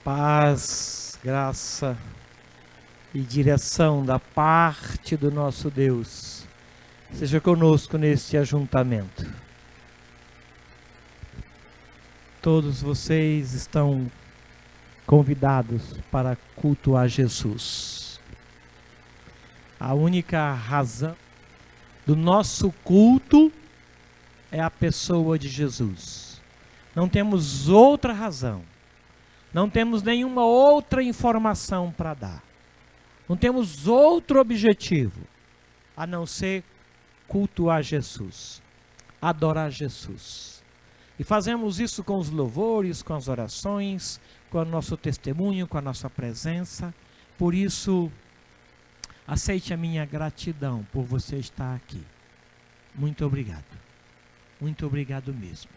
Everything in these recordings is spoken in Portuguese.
Paz, graça e direção da parte do nosso Deus seja conosco neste ajuntamento. Todos vocês estão convidados para cultuar Jesus. A única razão do nosso culto é a pessoa de Jesus. Não temos outra razão. Não temos nenhuma outra informação para dar. Não temos outro objetivo a não ser cultuar Jesus, adorar Jesus. E fazemos isso com os louvores, com as orações, com o nosso testemunho, com a nossa presença. Por isso, aceite a minha gratidão por você estar aqui. Muito obrigado. Muito obrigado mesmo.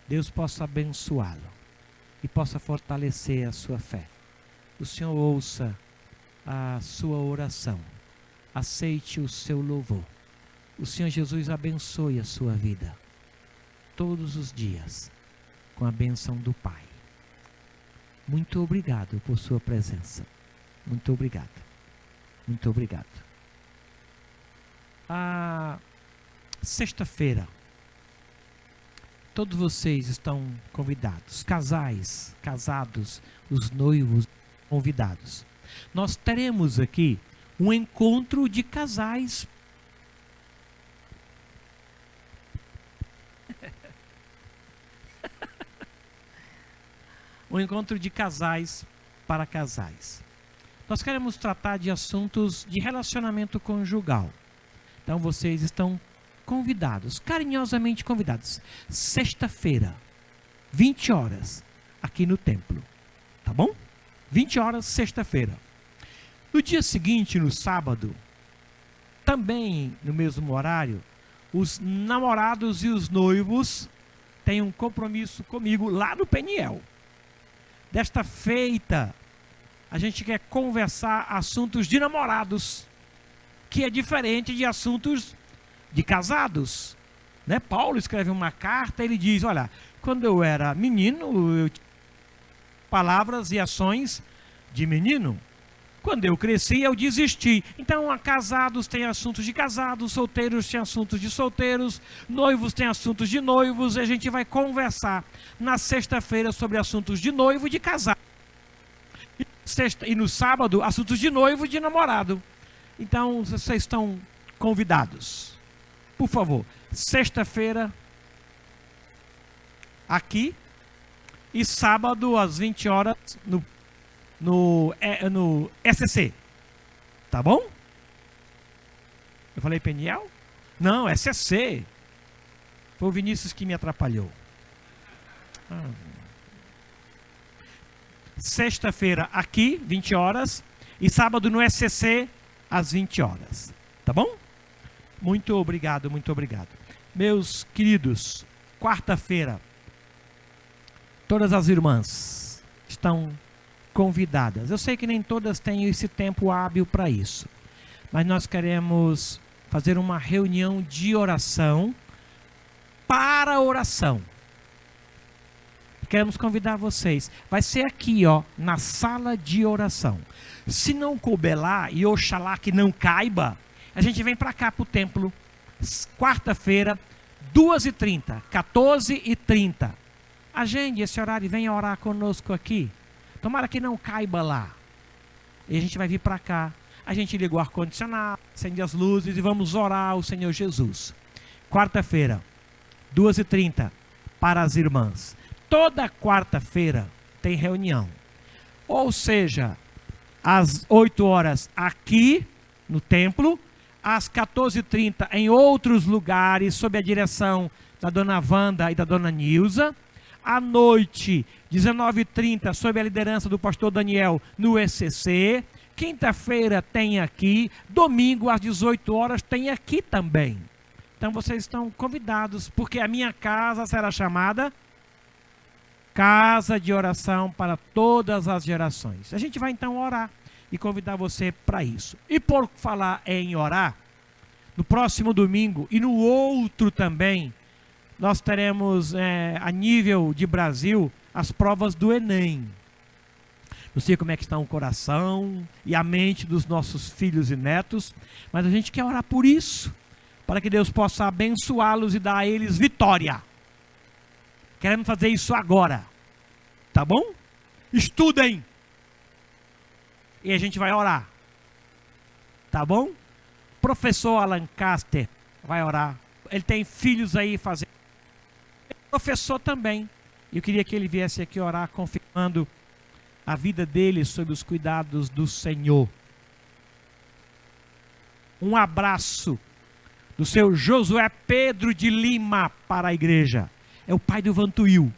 Deus possa abençoá-lo e possa fortalecer a sua fé. O Senhor ouça a sua oração. Aceite o seu louvor. O Senhor Jesus abençoe a sua vida todos os dias com a bênção do Pai. Muito obrigado por sua presença. Muito obrigado. Muito obrigado. Sexta-feira, todos vocês estão convidados, casais, casados, os noivos convidados. Nós teremos aqui um encontro de casais. Um encontro de casais para casais. Nós queremos tratar de assuntos de relacionamento conjugal. Então vocês estão convidados, carinhosamente convidados. Sexta-feira, 20 horas, aqui no templo. Tá bom? 20 horas, sexta-feira. No dia seguinte, no sábado, também no mesmo horário, os namorados e os noivos têm um compromisso comigo lá no Peniel. Desta feita, a gente quer conversar assuntos de namorados, que é diferente de assuntos de casados, né? Paulo escreve uma carta, ele diz, olha, quando eu era menino, eu tinha palavras e ações de menino. Quando eu cresci, eu desisti. Então, casados têm assuntos de casados, solteiros têm assuntos de solteiros, noivos têm assuntos de noivos, e a gente vai conversar na sexta-feira sobre assuntos de noivo e de casado. E no sábado, assuntos de noivo e de namorado. Então, vocês estão convidados. Por favor, sexta-feira, aqui, e sábado, às 20 horas, no SCC. Tá bom? Eu falei Peniel? Não, SCC. Foi o Vinícius que me atrapalhou. Sexta-feira, aqui, 20 horas, e sábado no SCC, às 20 horas. Tá bom? Muito obrigado, muito obrigado. Meus queridos, quarta-feira, todas as irmãs estão convidadas. Eu sei que nem todas têm esse tempo hábil para isso, mas nós queremos fazer uma reunião de oração para oração. Queremos convidar vocês. Vai ser aqui, ó, na sala de oração. Se não couber lá, e oxalá que não caiba, a gente vem para cá, para o templo, quarta-feira, 2h30, 14h30. Agende esse horário e venha orar conosco aqui. Tomara que não caiba lá. E a gente vai vir para cá. A gente liga o ar-condicionado, acende as luzes e vamos orar ao Senhor Jesus. Quarta-feira, 2h30, para as irmãs. Toda quarta-feira tem reunião. Ou seja, às 8 horas aqui no templo, às 14h30 em outros lugares, sob a direção da dona Wanda e da dona Nilza. À noite, 19h30, sob a liderança do pastor Daniel, no ECC. Quinta-feira tem aqui. Domingo, às 18 horas, tem aqui também. Então, vocês estão convidados, porque a minha casa será chamada Casa de Oração para todas as gerações. A gente vai, então, orar e convidar você para isso. E por falar em orar, no próximo domingo e no outro também, nós teremos, a nível de Brasil, as provas do Enem. Não sei como é que está o coração e a mente dos nossos filhos e netos, mas a gente quer orar por isso, para que Deus possa abençoá-los e dar a eles vitória. Queremos fazer isso agora, tá bom? Estudem, e a gente vai orar, tá bom? Professor Alan Caster vai orar, ele tem filhos aí fazendo, professor também, eu queria que ele viesse aqui orar, confirmando a vida dele sob os cuidados do Senhor. Um abraço do seu Josué Pedro de Lima para a igreja. É o pai do Vantuil.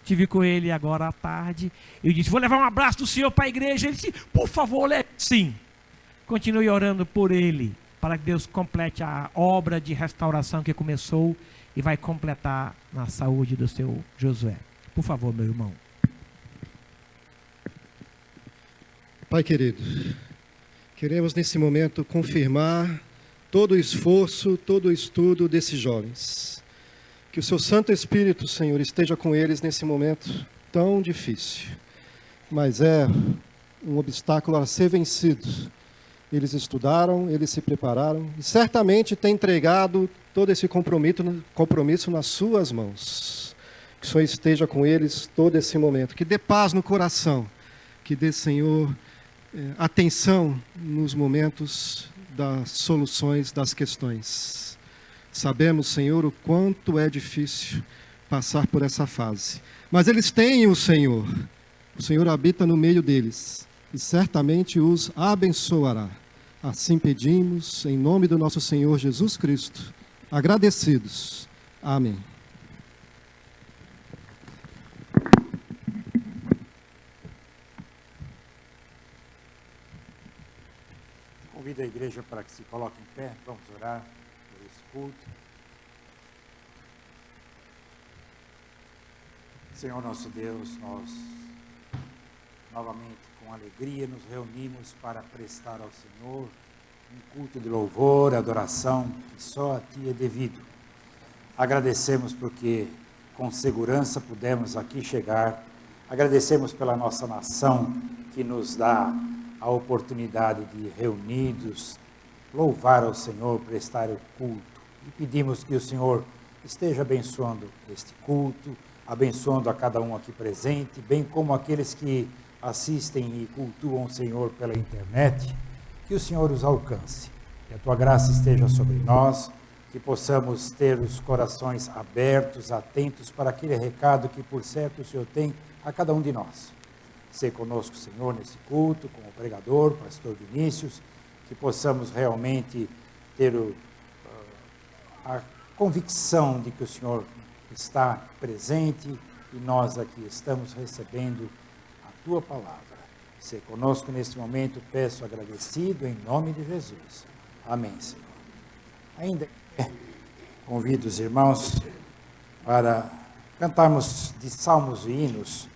Tive com ele agora à tarde. Eu disse, vou levar um abraço do senhor para a igreja. Ele disse, por favor, leve sim. Continue orando por ele, para que Deus complete a obra de restauração que começou e vai completar na saúde do seu Josué. Por favor, meu irmão. Pai querido, queremos nesse momento confirmar todo o esforço, todo o estudo desses jovens. Que o seu Santo Espírito, Senhor, esteja com eles nesse momento tão difícil. Mas é um obstáculo a ser vencido. Eles estudaram, eles se prepararam e certamente têm entregado todo esse compromisso nas suas mãos. Que o Senhor esteja com eles todo esse momento. Que dê paz no coração. Que dê, Senhor, atenção nos momentos das soluções das questões. Sabemos, Senhor, o quanto é difícil passar por essa fase. Mas eles têm o Senhor. O Senhor habita no meio deles e certamente os abençoará. Assim pedimos, em nome do nosso Senhor Jesus Cristo, agradecidos. Amém. Convido a igreja para que se coloque em pé, vamos orar por esse culto. Senhor nosso Deus, nós novamente com alegria nos reunimos para prestar ao Senhor um culto de louvor, adoração que só a Ti é devido. Agradecemos porque com segurança pudemos aqui chegar, agradecemos pela nossa nação que nos dá a oportunidade de reunidos, louvar ao Senhor, prestar o culto. E pedimos que o Senhor esteja abençoando este culto, abençoando a cada um aqui presente, bem como aqueles que assistem e cultuam o Senhor pela internet, que o Senhor os alcance. Que a Tua graça esteja sobre nós, que possamos ter os corações abertos, atentos para aquele recado que por certo o Senhor tem a cada um de nós. Ser conosco, Senhor, nesse culto, como pregador, pastor Vinícius, que possamos realmente ter a convicção de que o Senhor está presente e nós aqui estamos recebendo a Tua palavra. Ser conosco nesse momento, peço agradecido em nome de Jesus. Amém, Senhor. Ainda convido os irmãos para cantarmos de salmos e hinos,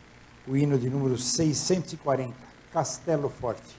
o hino de número 640, Castelo Forte.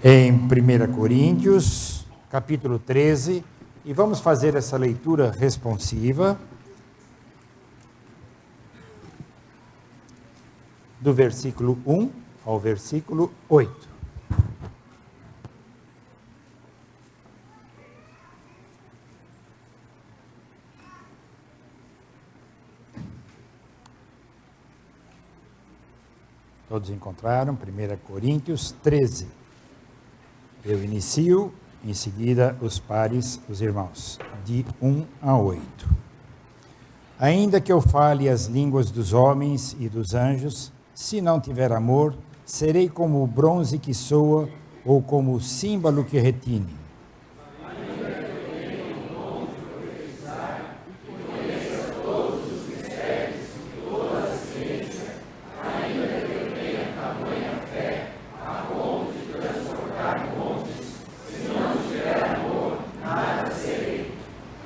em 1 Coríntios, capítulo 13, e vamos fazer essa leitura responsiva do versículo 1 ao versículo 8. Todos encontraram? 1 Coríntios 13. Eu inicio, em seguida os pares, os irmãos, de 1 a 8. Ainda que eu fale as línguas dos homens e dos anjos, se não tiver amor, serei como o bronze que soa ou como o símbolo que retine.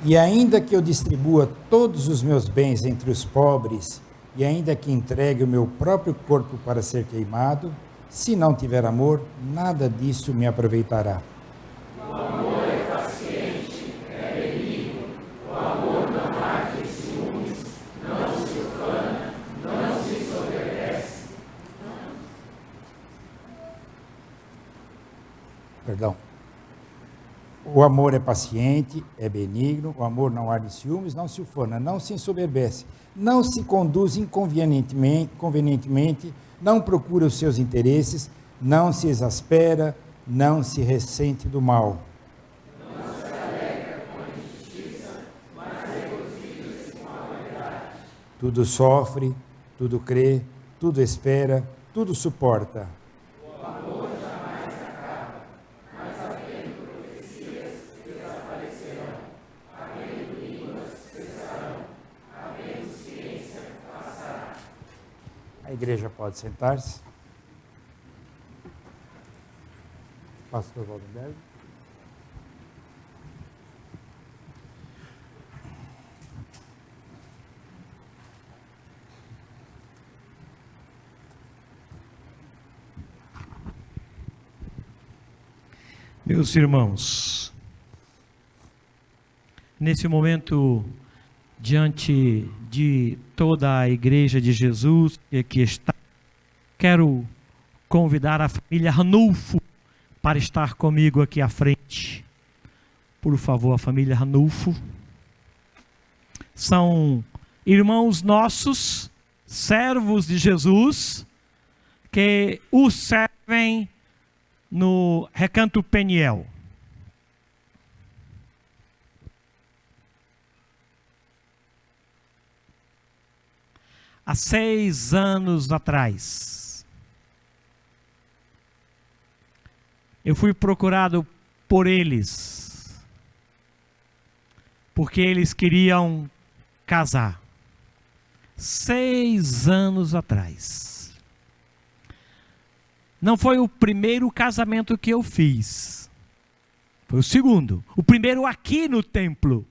E ainda que eu distribua todos os meus bens entre os pobres, e ainda que entregue o meu próprio corpo para ser queimado, se não tiver amor, nada disso me aproveitará. O amor é paciente, é benigno, o amor não arde ciúmes, não se ufana, não se ensoberbece. Perdão. O amor é paciente, é benigno, o amor não arde ciúmes, não se ufana, não se ensoberbece, não se conduz inconvenientemente, não procura os seus interesses, não se exaspera, não se ressente do mal. Não se alegra com a injustiça, mas regozija-se com a verdade. Tudo sofre, tudo crê, tudo espera, tudo suporta. A igreja pode sentar-se. Pastor Waldenberg. Meus irmãos, nesse momento, diante de toda a Igreja de Jesus que aqui está, quero convidar a família Ranulfo para estar comigo aqui à frente. Por favor, a família Ranulfo. São irmãos nossos, servos de Jesus, que o servem no Recanto Peniel. Há 6 anos atrás, eu fui procurado por eles, porque eles queriam casar. 6 anos atrás. Não foi o primeiro casamento que eu fiz, foi o segundo. O primeiro aqui no templo.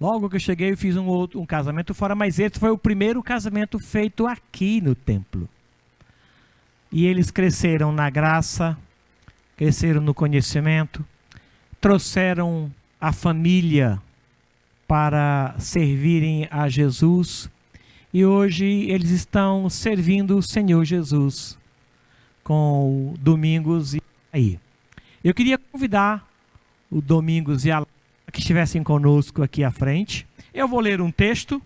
Logo que eu cheguei, eu fiz um casamento fora, mas esse foi o primeiro casamento feito aqui no templo. E eles cresceram na graça, cresceram no conhecimento, trouxeram a família para servirem a Jesus, e hoje eles estão servindo o Senhor Jesus com o Domingos e aí. Eu queria convidar o Domingos e a que estivessem conosco aqui à frente. Eu vou ler um texto.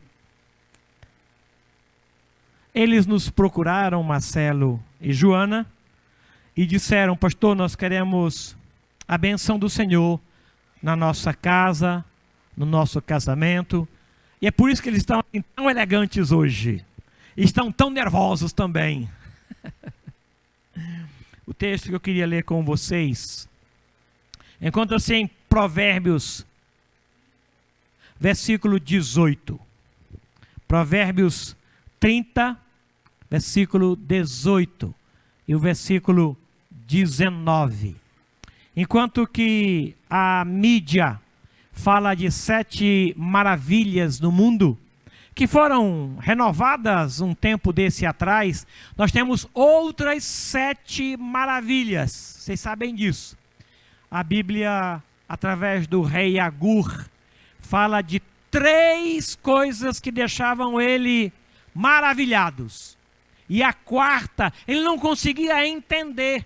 Eles nos procuraram, Marcelo e Joana, e disseram: pastor, nós queremos a bênção do Senhor na nossa casa, no nosso casamento. E é por isso que eles estão tão elegantes hoje. E estão tão nervosos também. O texto que eu queria ler com vocês encontra-se em Provérbios, versículo 18. Provérbios 30, versículo 18. E o versículo 19. Enquanto que a mídia fala de 7 maravilhas no mundo, que foram renovadas um tempo desse atrás, nós temos outras 7 maravilhas. Vocês sabem disso. A Bíblia, através do rei Agur, fala de 3 coisas que deixavam ele maravilhados. E a quarta, ele não conseguia entender.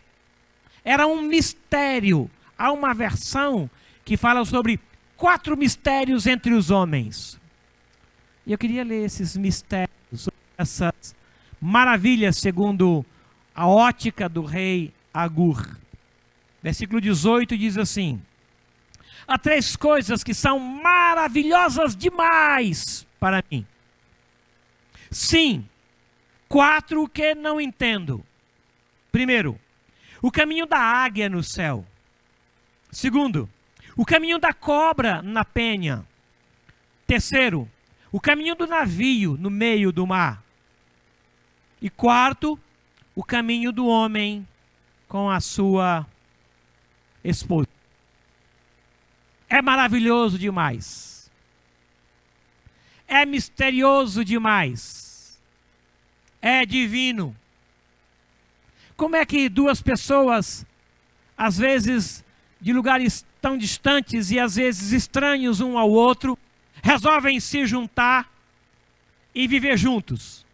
Era um mistério. Há uma versão que fala sobre 4 mistérios entre os homens. E eu queria ler esses mistérios, essas maravilhas, segundo a ótica do rei Agur. Versículo 18 diz assim: há 3 coisas que são maravilhosas demais para mim. Sim, 4 que não entendo. Primeiro, o caminho da águia no céu. Segundo, o caminho da cobra na penha. Terceiro, o caminho do navio no meio do mar. E quarto, o caminho do homem com a sua esposa. É maravilhoso demais. É misterioso demais. É divino. Como é que 2 pessoas, às vezes de lugares tão distantes e às vezes estranhos um ao outro, resolvem se juntar e viver juntos?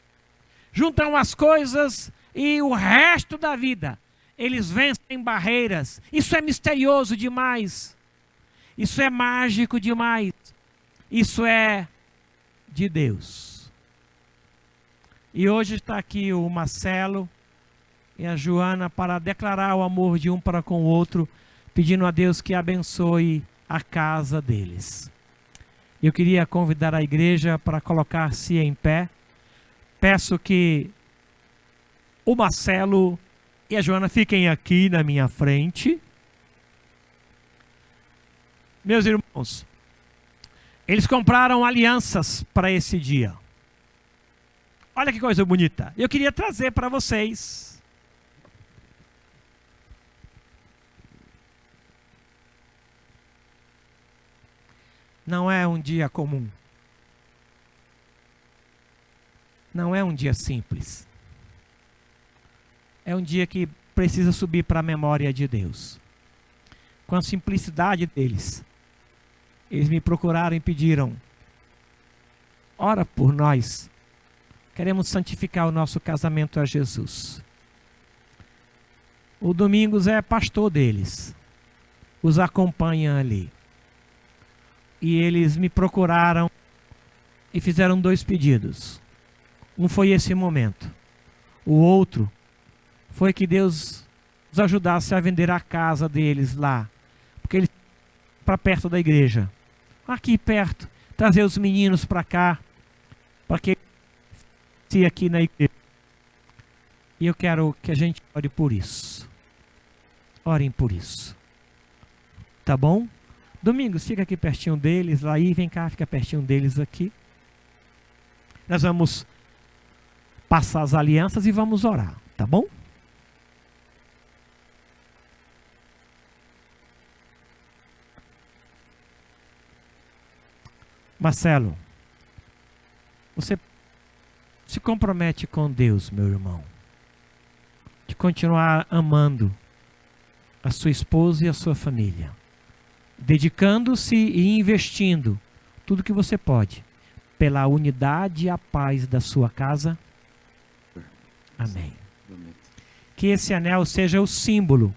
Juntam as coisas e o resto da vida eles vencem barreiras. Isso é misterioso demais. Isso é mágico demais. Isso é de Deus. E hoje está aqui o Marcelo e a Joana para declarar o amor de um para com o outro, pedindo a Deus que abençoe a casa deles. Eu queria convidar a igreja para colocar-se em pé. Peço que o Marcelo e a Joana fiquem aqui na minha frente. Meus irmãos, eles compraram alianças para esse dia. Olha que coisa bonita. Eu queria trazer para vocês. Não é um dia comum. Não é um dia simples. É um dia que precisa subir para a memória de Deus. Com a simplicidade deles, eles me procuraram e pediram: ora por nós. Queremos santificar o nosso casamento a Jesus. O Domingos é pastor deles. Os acompanha ali. E eles me procuraram e fizeram 2 pedidos. Um foi esse momento. O outro foi que Deus os ajudasse a vender a casa deles lá. Porque eles para perto da igreja. Aqui perto. Trazer os meninos para cá. Para que se aqui na igreja. E eu quero que a gente ore por isso. Orem por isso. Tá bom? Domingos, fica aqui pertinho deles, lá aí, vem cá, fica pertinho deles aqui. Nós vamos passar as alianças e vamos orar, tá bom? Marcelo, você se compromete com Deus, meu irmão, de continuar amando a sua esposa e a sua família, dedicando-se e investindo tudo que você pode pela unidade e a paz da sua casa. Amém. Que esse anel seja o símbolo,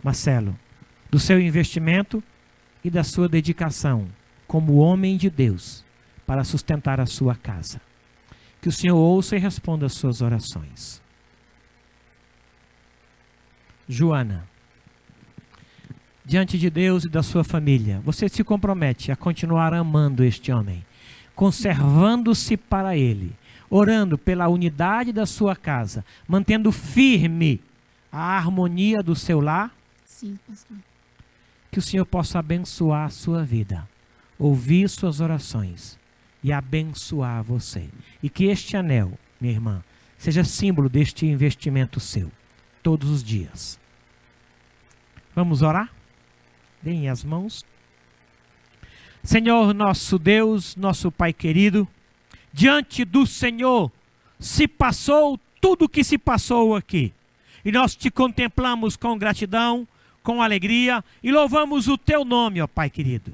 Marcelo, do seu investimento e da sua dedicação como homem de Deus para sustentar a sua casa. Que o Senhor ouça e responda às suas orações. Joana, diante de Deus e da sua família, você se compromete a continuar amando este homem, conservando-se para ele, orando pela unidade da sua casa, mantendo firme a harmonia do seu lar? Sim, pastor. Que o Senhor possa abençoar a sua vida, ouvir suas orações e abençoar você. E que este anel, minha irmã, seja símbolo deste investimento seu, todos os dias. Vamos orar? Deem as mãos. Senhor, nosso Deus, nosso Pai querido, diante do Senhor se passou tudo o que se passou aqui. E nós te contemplamos com gratidão, com alegria e louvamos o teu nome, ó Pai querido.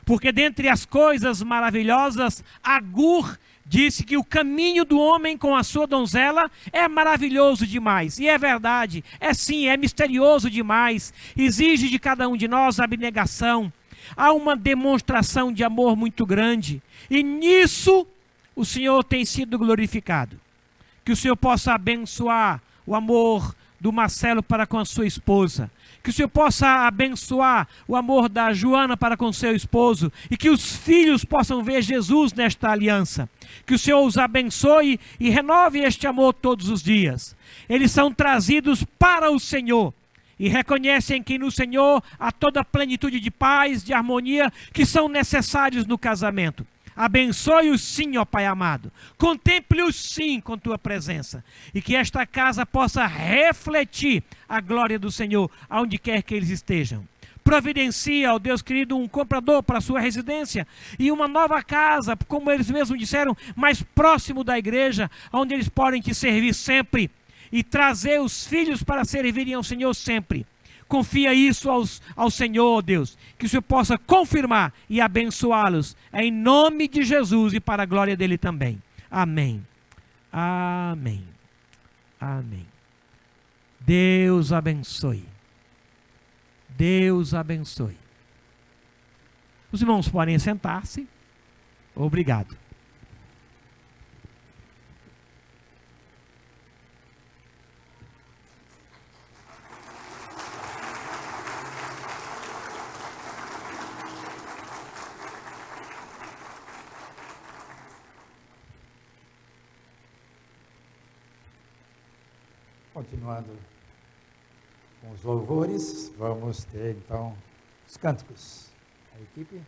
Porque dentre as coisas maravilhosas, Agur disse que o caminho do homem com a sua donzela é maravilhoso demais. E é verdade, é sim, é misterioso demais. Exige de cada um de nós abnegação. Há uma demonstração de amor muito grande. E nisso o Senhor tem sido glorificado. Que o Senhor possa abençoar o amor do Marcelo para com a sua esposa. Que o Senhor possa abençoar o amor da Joana para com seu esposo. E que os filhos possam ver Jesus nesta aliança. Que o Senhor os abençoe e renove este amor todos os dias. Eles são trazidos para o Senhor. E reconhecem que no Senhor há toda a plenitude de paz, de harmonia, que são necessários no casamento. Abençoe-os sim, ó Pai amado. Contemple-os sim com tua presença. E que esta casa possa refletir a glória do Senhor, aonde quer que eles estejam. Providencia, ó Deus querido, um comprador para a sua residência e uma nova casa, como eles mesmos disseram, mais próximo da igreja, onde eles podem te servir sempre e trazer os filhos para servirem ao Senhor sempre. Confia isso ao Senhor, Deus, que o Senhor possa confirmar e abençoá-los, em nome de Jesus e para a glória dele também. Amém. Amém. Amém. Deus abençoe. Deus abençoe. Os irmãos podem sentar-se. Obrigado. Continuando com os louvores, vamos ter então os cânticos. A equipe.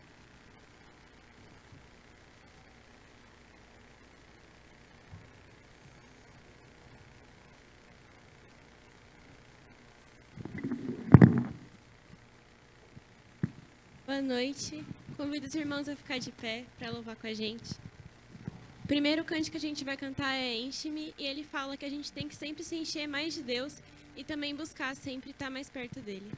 Boa noite. Convido os irmãos a ficar de pé para louvar com a gente. O primeiro cântico que a gente vai cantar é Enche-me, e ele fala que a gente tem que sempre se encher mais de Deus e também buscar sempre estar mais perto dele.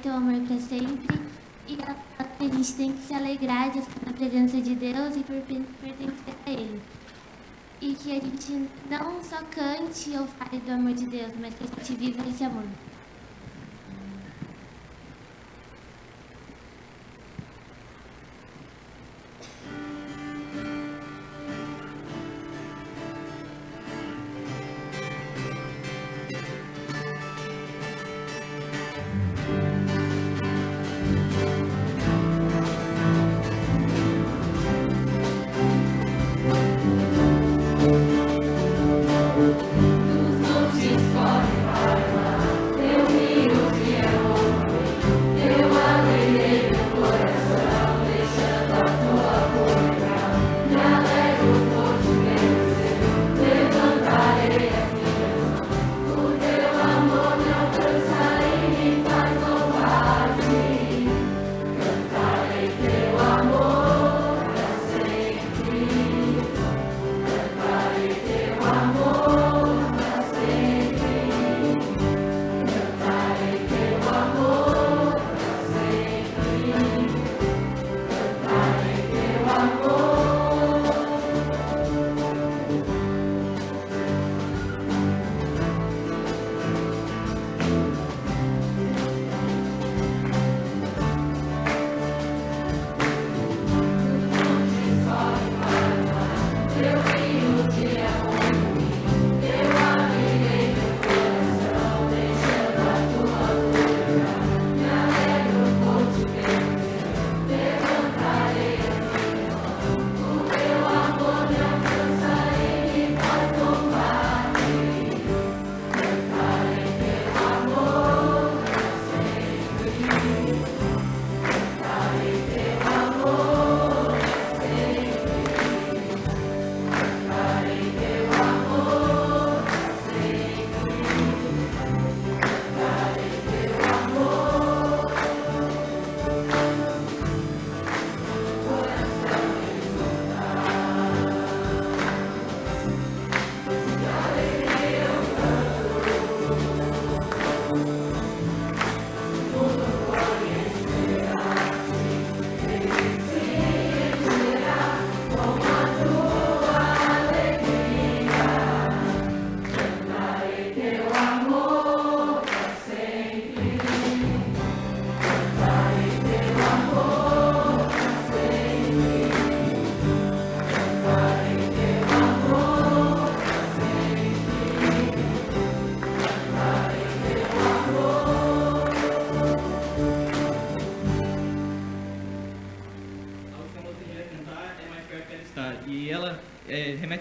teu amor para sempre. E ela fala que a gente tem que se alegrar de estar na presença de Deus e por pertencer a Ele. E que a gente não só cante ou fale do amor de Deus, mas que a gente viva esse amor.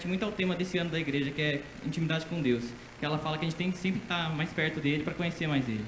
remete muito ao tema desse ano da igreja, que é intimidade com Deus. Que ela fala que a gente tem que sempre estar mais perto dele para conhecer mais ele.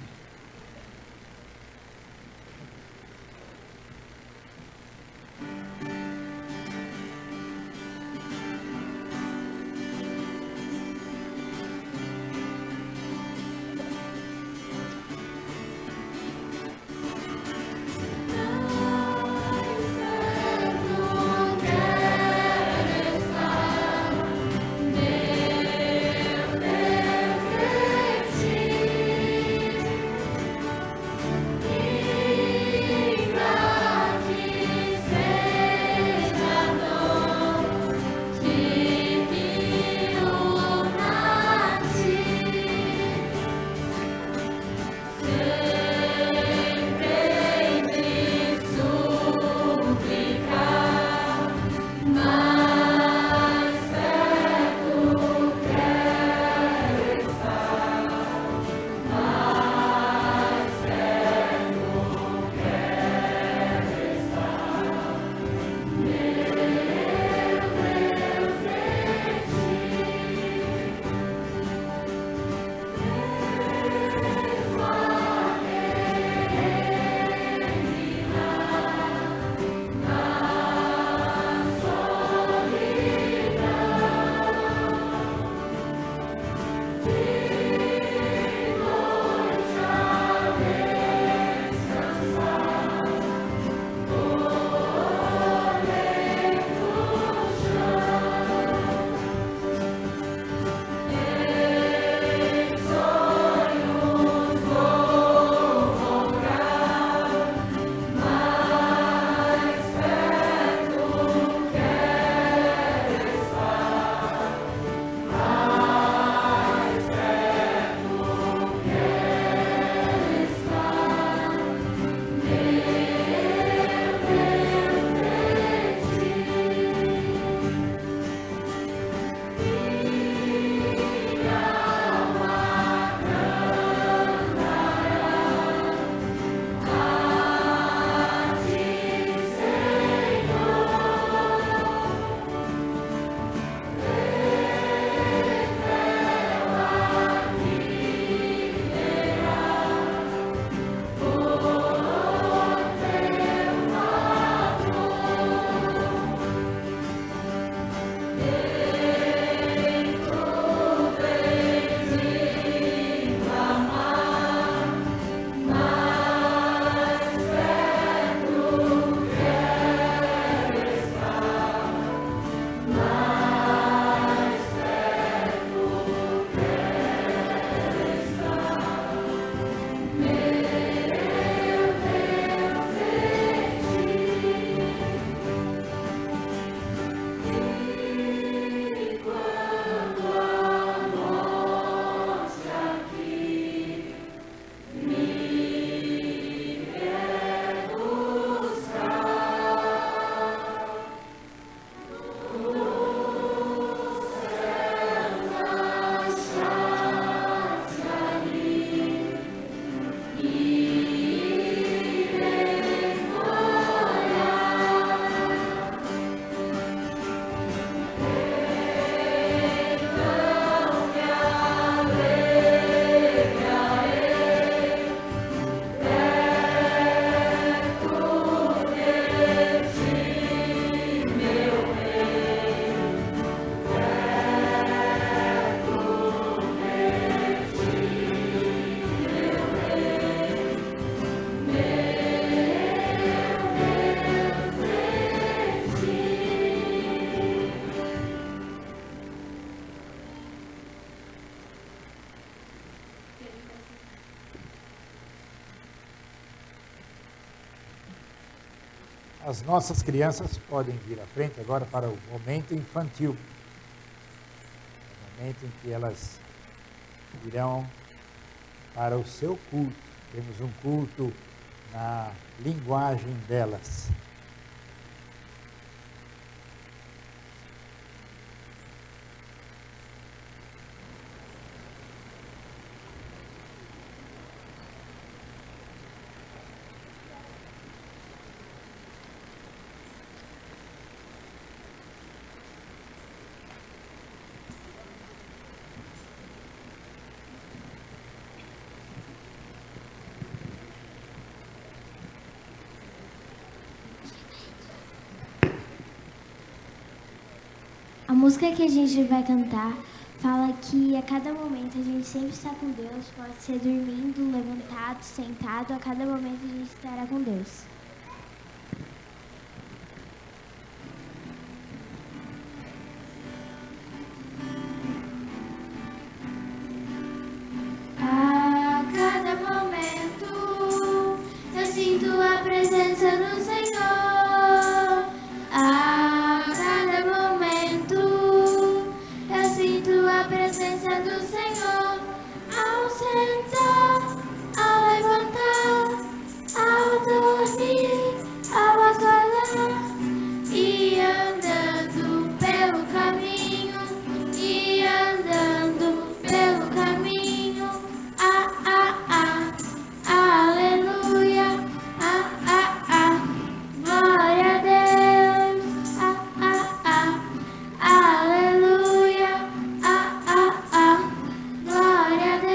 As nossas crianças podem vir à frente agora para o momento infantil. O momento em que elas irão para o seu culto. Temos um culto na linguagem delas. A música que a gente vai cantar fala que a cada momento a gente sempre está com Deus, pode ser dormindo, levantado, sentado, a cada momento a gente estará com Deus. A cada momento eu sinto a presença do Senhor. A cada momento eu sinto a presença do Senhor. Ao sentar, ao levantar, ao dormir, ao acordar, e andando pelo caminho, e andando pelo caminho. Aleluia, glória a Deus, aleluia, glória a Deus.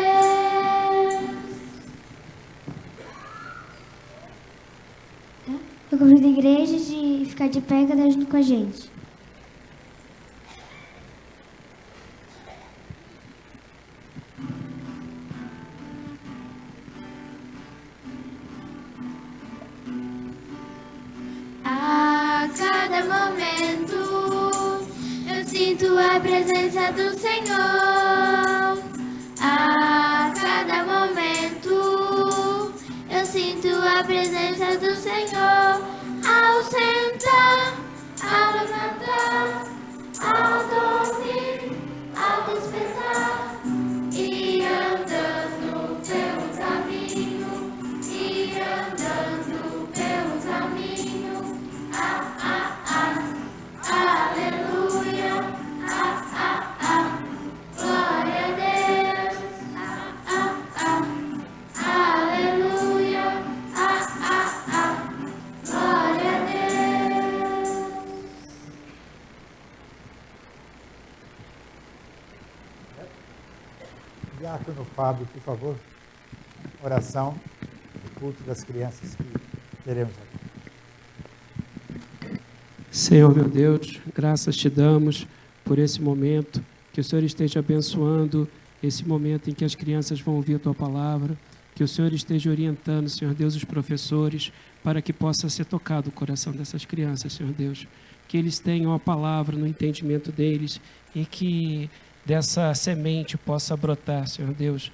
Eu convido a igreja de ficar de pé e cantar junto com a gente. A cada momento eu sinto a presença do Senhor. A cada momento eu sinto a presença do Senhor. Ao sentar, ao levantar, ao dormir, ao despertar, e andando pelo caminho, e andando pelo caminho. Aleluia, glória a Deus, aleluia, glória a Deus. Diácono Fábio, por favor, oração do culto das crianças que teremos aqui. Senhor meu Deus, graças te damos por esse momento, que o Senhor esteja abençoando esse momento em que as crianças vão ouvir a tua palavra, que o Senhor esteja orientando, Senhor Deus, os professores, para que possa ser tocado o coração dessas crianças, Senhor Deus, que eles tenham a palavra no entendimento deles e que dessa semente possa brotar, Senhor Deus,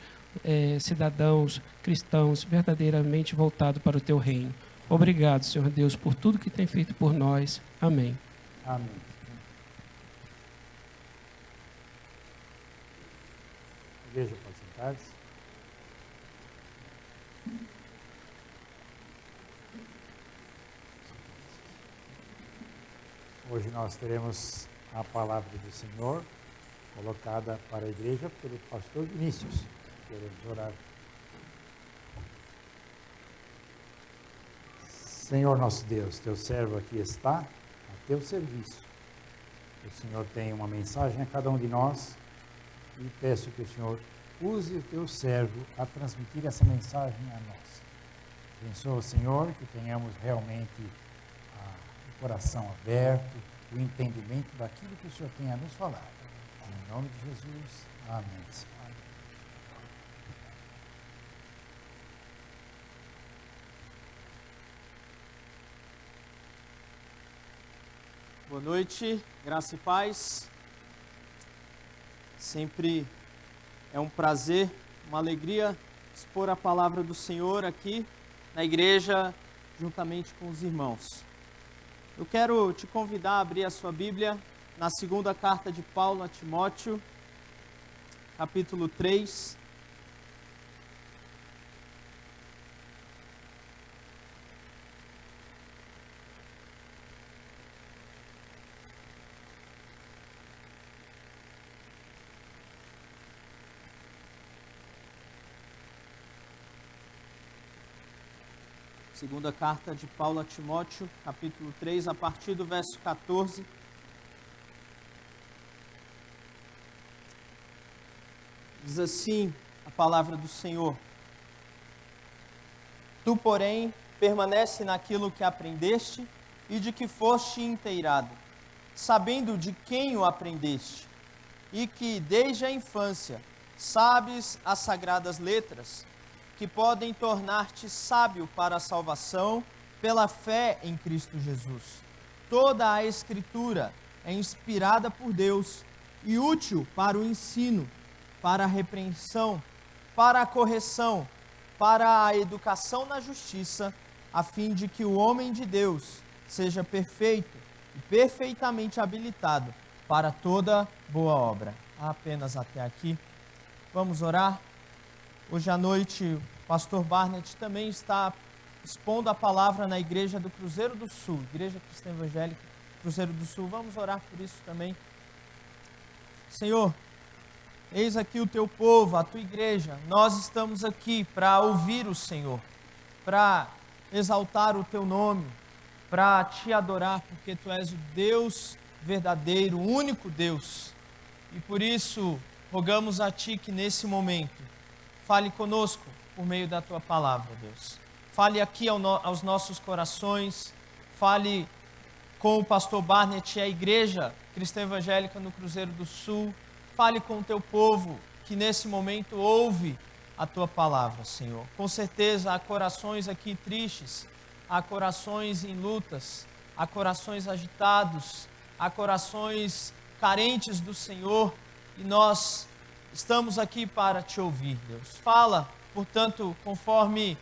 cidadãos cristãos verdadeiramente voltados para o teu reino. Obrigado, Senhor Deus, por tudo que tem feito por nós. Amém. Amém. Igreja, pode sentar-se. Hoje nós teremos a palavra do Senhor colocada para a igreja pelo pastor Vinícius. Queremos orar. Senhor nosso Deus, teu servo aqui está a teu serviço. O Senhor tem uma mensagem a cada um de nós e peço que o Senhor use o teu servo a transmitir essa mensagem a nós. Abençoa, Senhor, que tenhamos realmente o coração aberto, o entendimento daquilo que o Senhor tem a nos falar. Em nome de Jesus, amém. Boa noite, graça e paz. Sempre é um prazer, uma alegria expor a palavra do Senhor aqui na igreja, juntamente com os irmãos. Eu quero te convidar a abrir a sua Bíblia na segunda carta de Paulo a Timóteo, capítulo 3. Segunda carta de Paulo a Timóteo, capítulo 3, a partir do verso 14. Diz assim a palavra do Senhor: Tu, porém, permanece naquilo que aprendeste e de que foste inteirado, sabendo de quem o aprendeste, e que desde a infância sabes as sagradas letras, que podem tornar-te sábio para a salvação pela fé em Cristo Jesus. Toda a Escritura é inspirada por Deus e útil para o ensino, para a repreensão, para a correção, para a educação na justiça, a fim de que o homem de Deus seja perfeito e perfeitamente habilitado para toda boa obra. Apenas até aqui. Vamos orar? Hoje à noite, o pastor Barnett também está expondo a palavra na igreja do Cruzeiro do Sul, Igreja Cristã Evangélica Cruzeiro do Sul. Vamos orar por isso também. Senhor, eis aqui o teu povo, a tua igreja. Nós estamos aqui para ouvir o Senhor, para exaltar o teu nome, para te adorar, porque tu és o Deus verdadeiro, o único Deus. E por isso, rogamos a ti que nesse momento fale conosco por meio da tua palavra, Deus. Fale aqui aos nossos corações, fale com o pastor Barnett e a Igreja Cristã Evangélica no Cruzeiro do Sul. Fale com o teu povo que nesse momento ouve a tua palavra, Senhor. Com certeza há corações aqui tristes, há corações em lutas, há corações agitados, há corações carentes do Senhor, e nós estamos aqui para te ouvir, Deus. Fala, portanto, conforme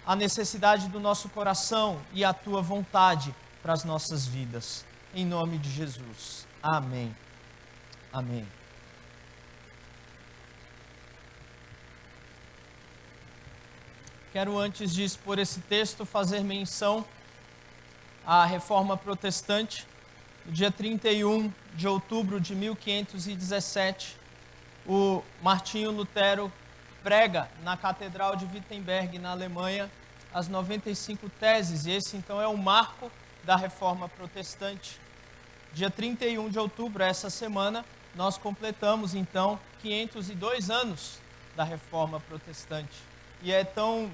a necessidade do nosso coração e a tua vontade para as nossas vidas. Em nome de Jesus. Amém. Amém. Quero, antes de expor esse texto, fazer menção à Reforma Protestante. No dia 31 de outubro de 1517, o Martinho Lutero prega na Catedral de Wittenberg, na Alemanha, as 95 teses. E esse, então, é o marco da Reforma Protestante. Dia 31 de outubro, essa semana, nós completamos, então, 502 anos da Reforma Protestante. E é tão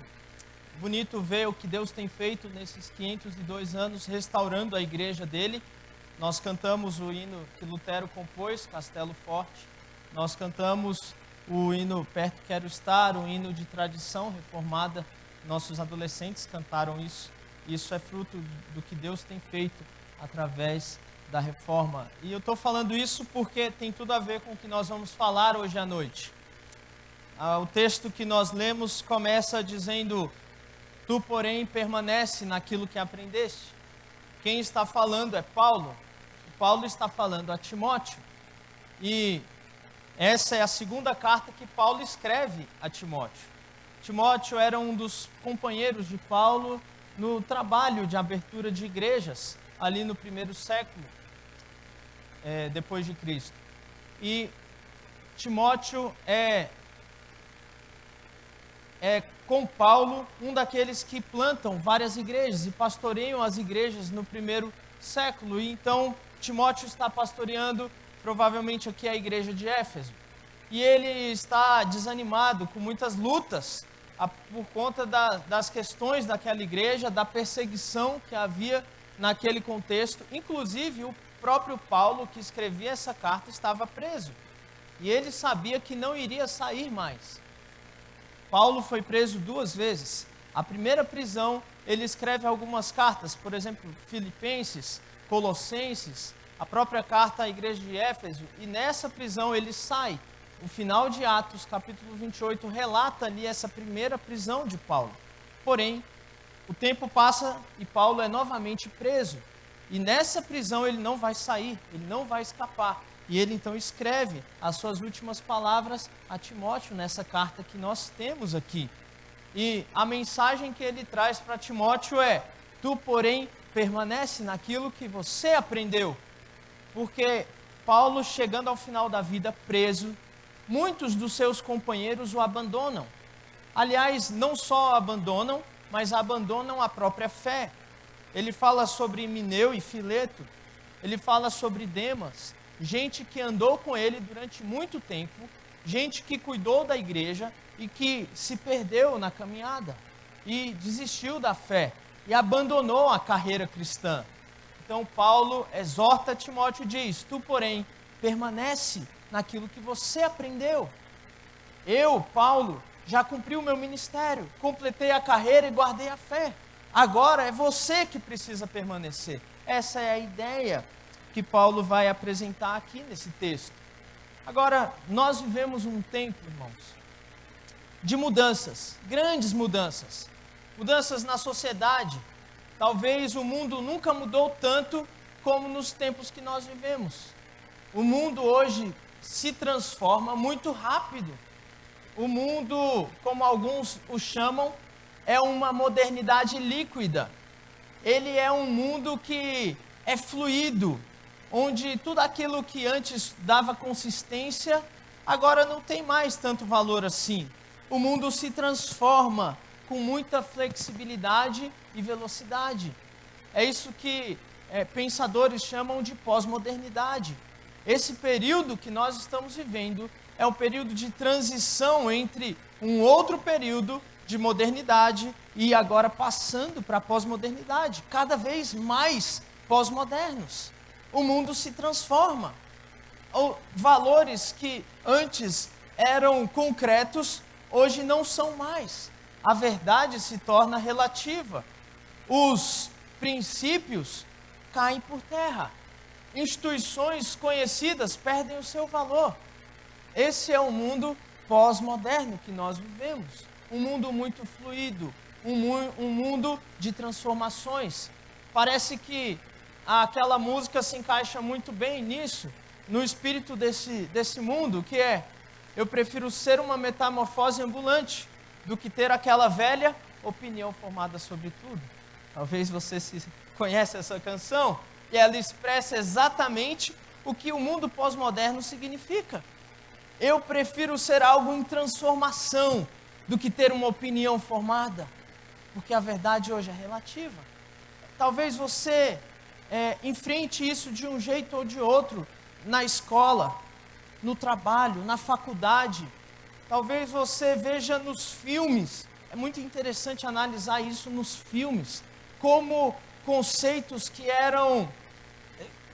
bonito ver o que Deus tem feito nesses 502 anos, restaurando a igreja dele. Nós cantamos o hino que Lutero compôs, Castelo Forte. Nós cantamos o hino Perto Quero Estar, um hino de tradição reformada. Nossos adolescentes cantaram isso. Isso é fruto do que Deus tem feito através da reforma. E eu estou falando isso porque tem tudo a ver com o que nós vamos falar hoje à noite. O texto que nós lemos começa dizendo: Tu, porém, permanece naquilo que aprendeste. Quem está falando é Paulo. Paulo está falando a Timóteo. E essa é a segunda carta que Paulo escreve a Timóteo. Timóteo era um dos companheiros de Paulo no trabalho de abertura de igrejas, ali no primeiro século, depois de Cristo. E Timóteo é com Paulo um daqueles que plantam várias igrejas e pastoreiam as igrejas no primeiro século. E então Timóteo está pastoreando provavelmente aqui a igreja de Éfeso. E ele está desanimado, com muitas lutas, por conta das questões daquela igreja, da perseguição que havia naquele contexto. Inclusive, o próprio Paulo, que escrevia essa carta, estava preso. E ele sabia que não iria sair mais. Paulo foi preso 2 vezes. A primeira prisão, ele escreve algumas cartas, por exemplo, Filipenses, Colossenses, a própria carta à igreja de Éfeso, e nessa prisão ele sai. O final de Atos, capítulo 28, relata ali essa primeira prisão de Paulo. Porém, o tempo passa e Paulo é novamente preso. E nessa prisão ele não vai sair, ele não vai escapar. E ele então escreve as suas últimas palavras a Timóteo nessa carta que nós temos aqui. E a mensagem que ele traz para Timóteo é: tu, porém, permanece naquilo que você aprendeu. Porque Paulo, chegando ao final da vida preso, muitos dos seus companheiros o abandonam. Aliás, não só o abandonam, mas abandonam a própria fé. Ele fala sobre Himeneu e Fileto, ele fala sobre Demas, gente que andou com ele durante muito tempo, gente que cuidou da igreja e que se perdeu na caminhada e desistiu da fé e abandonou a carreira cristã. Então Paulo exorta Timóteo e diz: tu, porém, permanece naquilo que você aprendeu. Eu, Paulo, já cumpri o meu ministério, completei a carreira e guardei a fé. Agora é você que precisa permanecer. Essa é a ideia que Paulo vai apresentar aqui nesse texto. Agora, nós vivemos um tempo, irmãos, de mudanças, grandes mudanças. Mudanças na sociedade. Talvez o mundo nunca mudou tanto como nos tempos que nós vivemos. O mundo hoje se transforma muito rápido. O mundo, como alguns o chamam, é uma modernidade líquida. Ele é um mundo que é fluido, onde tudo aquilo que antes dava consistência, agora não tem mais tanto valor assim. O mundo se transforma com muita flexibilidade e velocidade. É isso que pensadores chamam de pós-modernidade. Esse período que nós estamos vivendo é um período de transição entre um outro período de modernidade e agora passando para a pós-modernidade, cada vez mais pós-modernos. O mundo se transforma. Valores que antes eram concretos, hoje não são mais. A verdade se torna relativa. Os princípios caem por terra. Instituições conhecidas perdem o seu valor. Esse é o mundo pós-moderno que nós vivemos. Um mundo muito fluido, um mundo de transformações. Parece que aquela música se encaixa muito bem nisso, no espírito desse mundo, que é: eu prefiro ser uma metamorfose ambulante do que ter aquela velha opinião formada sobre tudo. Talvez você conhece essa canção, e ela expressa exatamente o que o mundo pós-moderno significa. Eu prefiro ser algo em transformação do que ter uma opinião formada, porque a verdade hoje é relativa. Talvez você enfrente isso de um jeito ou de outro, na escola, no trabalho, na faculdade. Talvez você veja nos filmes, é muito interessante analisar isso nos filmes, como conceitos que eram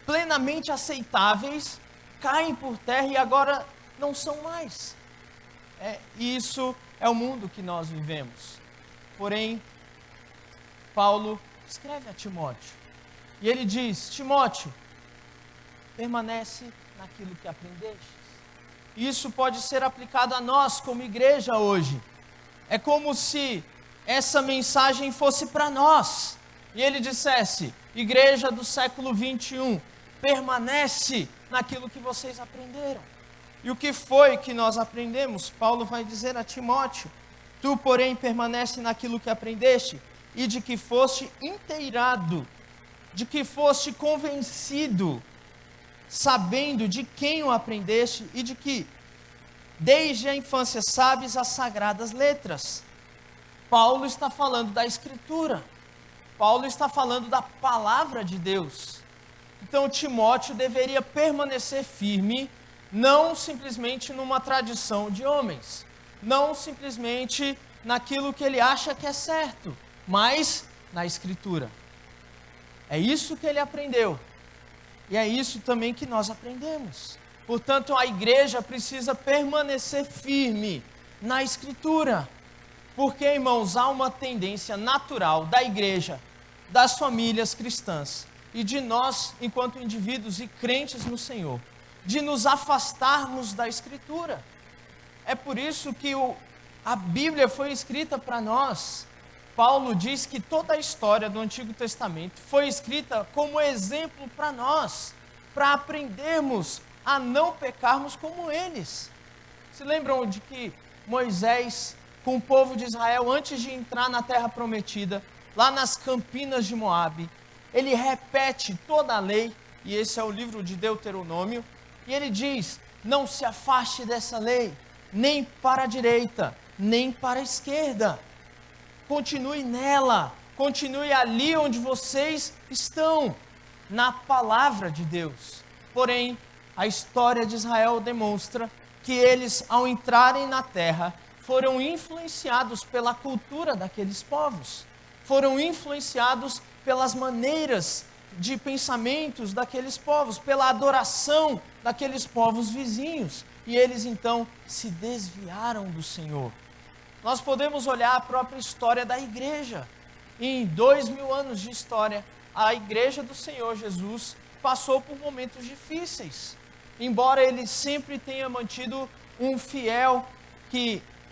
plenamente aceitáveis caem por terra e agora não são mais. Isso é o mundo que nós vivemos. Porém, Paulo escreve a Timóteo e ele diz: Timóteo, permanece naquilo que aprendeste. Isso pode ser aplicado a nós como igreja hoje. É como se essa mensagem fosse para nós. E ele dissesse: igreja do século 21, permanece naquilo que vocês aprenderam. E o que foi que nós aprendemos? Paulo vai dizer a Timóteo: tu, porém, permanece naquilo que aprendeste e de que foste inteirado, de que foste convencido, sabendo de quem o aprendeste e de que desde a infância sabes as sagradas letras. Paulo está falando da Escritura. Paulo está falando da palavra de Deus. Então Timóteo deveria permanecer firme, não simplesmente numa tradição de homens, não simplesmente naquilo que ele acha que é certo, mas na Escritura. É isso que ele aprendeu. E é isso também que nós aprendemos. Portanto, a igreja precisa permanecer firme na Escritura. Porque, irmãos, há uma tendência natural da igreja, das famílias cristãs e de nós, enquanto indivíduos e crentes no Senhor, de nos afastarmos da Escritura. É por isso que a Bíblia foi escrita para nós. Paulo diz que toda a história do Antigo Testamento foi escrita como exemplo para nós, para aprendermos a não pecarmos como eles. Se lembram de que Moisés, com o povo de Israel, antes de entrar na Terra Prometida, lá nas campinas de Moabe, ele repete toda a lei, e esse é o livro de Deuteronômio, e ele diz: não se afaste dessa lei, nem para a direita, nem para a esquerda. Continue nela, continue ali onde vocês estão, na palavra de Deus. Porém, a história de Israel demonstra que eles, ao entrarem na terra, foram influenciados pela cultura daqueles povos, foram influenciados pelas maneiras de pensamentos daqueles povos, pela adoração daqueles povos vizinhos, e eles então se desviaram do Senhor. Nós podemos olhar a própria história da igreja. Em 2000 anos de história, a igreja do Senhor Jesus passou por momentos difíceis. Embora ele sempre tenha mantido um fiel,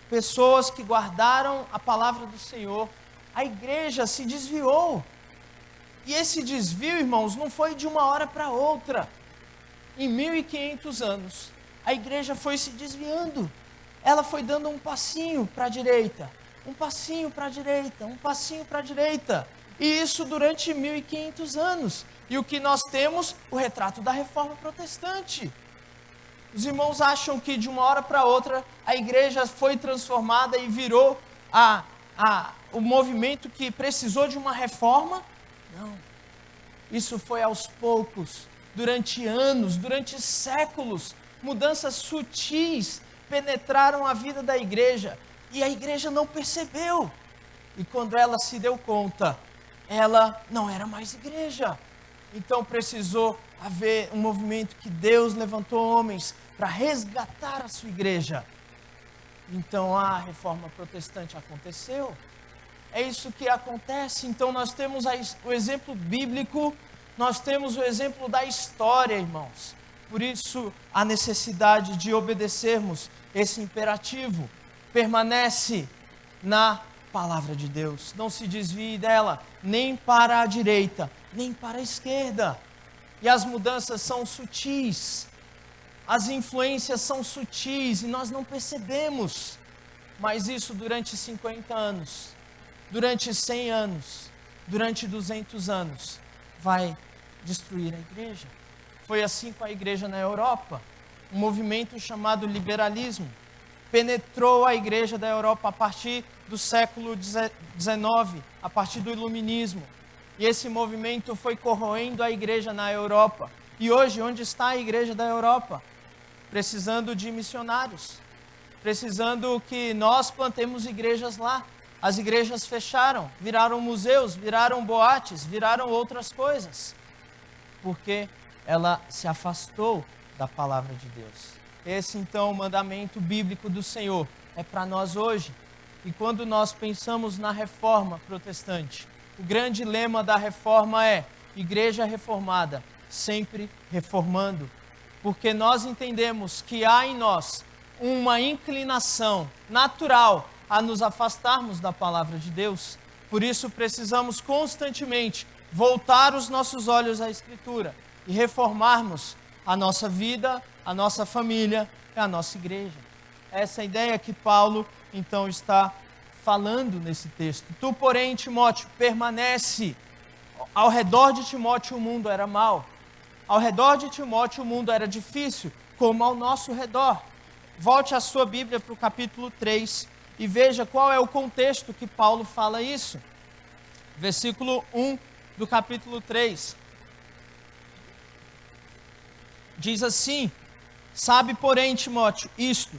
pessoas que guardaram a palavra do Senhor, a igreja se desviou. E esse desvio, irmãos, não foi de uma hora para outra. Em 1500 anos, a igreja foi se desviando. Ela foi dando um passinho para a direita, um passinho para a direita, um passinho para a direita. E isso durante 1500 anos. E o que nós temos? O retrato da Reforma Protestante. Os irmãos acham que de uma hora para outra a igreja foi transformada e virou o movimento que precisou de uma reforma? Não. Isso foi aos poucos, durante anos, durante séculos. Mudanças sutis penetraram a vida da igreja e a igreja não percebeu. E quando ela se deu conta, ela não era mais igreja. Então precisou haver um movimento que Deus levantou homens para resgatar a sua igreja. Então a reforma protestante aconteceu. É isso que acontece. Então nós temos o exemplo bíblico, nós temos o exemplo da história, irmãos. Por isso a necessidade de obedecermos esse imperativo. Permanece na palavra de Deus. Não se desvie dela, nem para a direita, nem para a esquerda. E as mudanças são sutis. As influências são sutis e nós não percebemos. Mas isso durante 50 anos, durante 100 anos, durante 200 anos, vai destruir a igreja. Foi assim com a igreja na Europa. Um movimento chamado liberalismo penetrou a igreja da Europa a partir do século XIX, a partir do iluminismo. E esse movimento foi corroendo a igreja na Europa. E hoje, onde está a igreja da Europa? Precisando de missionários, precisando que nós plantemos igrejas lá. As igrejas fecharam, viraram museus, viraram boates, viraram outras coisas, porque ela se afastou da palavra de Deus. Esse então o mandamento bíblico do Senhor é para nós hoje. E quando nós pensamos na reforma protestante, o grande lema da reforma é: igreja reformada, sempre reformando. Porque nós entendemos que há em nós uma inclinação natural a nos afastarmos da palavra de Deus. Por isso precisamos constantemente voltar os nossos olhos à Escritura e reformarmos a nossa vida, a nossa família e a nossa igreja. Essa é a ideia que Paulo então está falando nesse texto. Tu, porém, Timóteo, permanece. Ao redor de Timóteo o mundo era mau. Ao redor de Timóteo o mundo era difícil, como ao nosso redor. Volte a sua Bíblia para o capítulo 3 e veja qual é o contexto que Paulo fala isso. Versículo 1 do capítulo 3. Diz assim: sabe, porém, Timóteo, isto: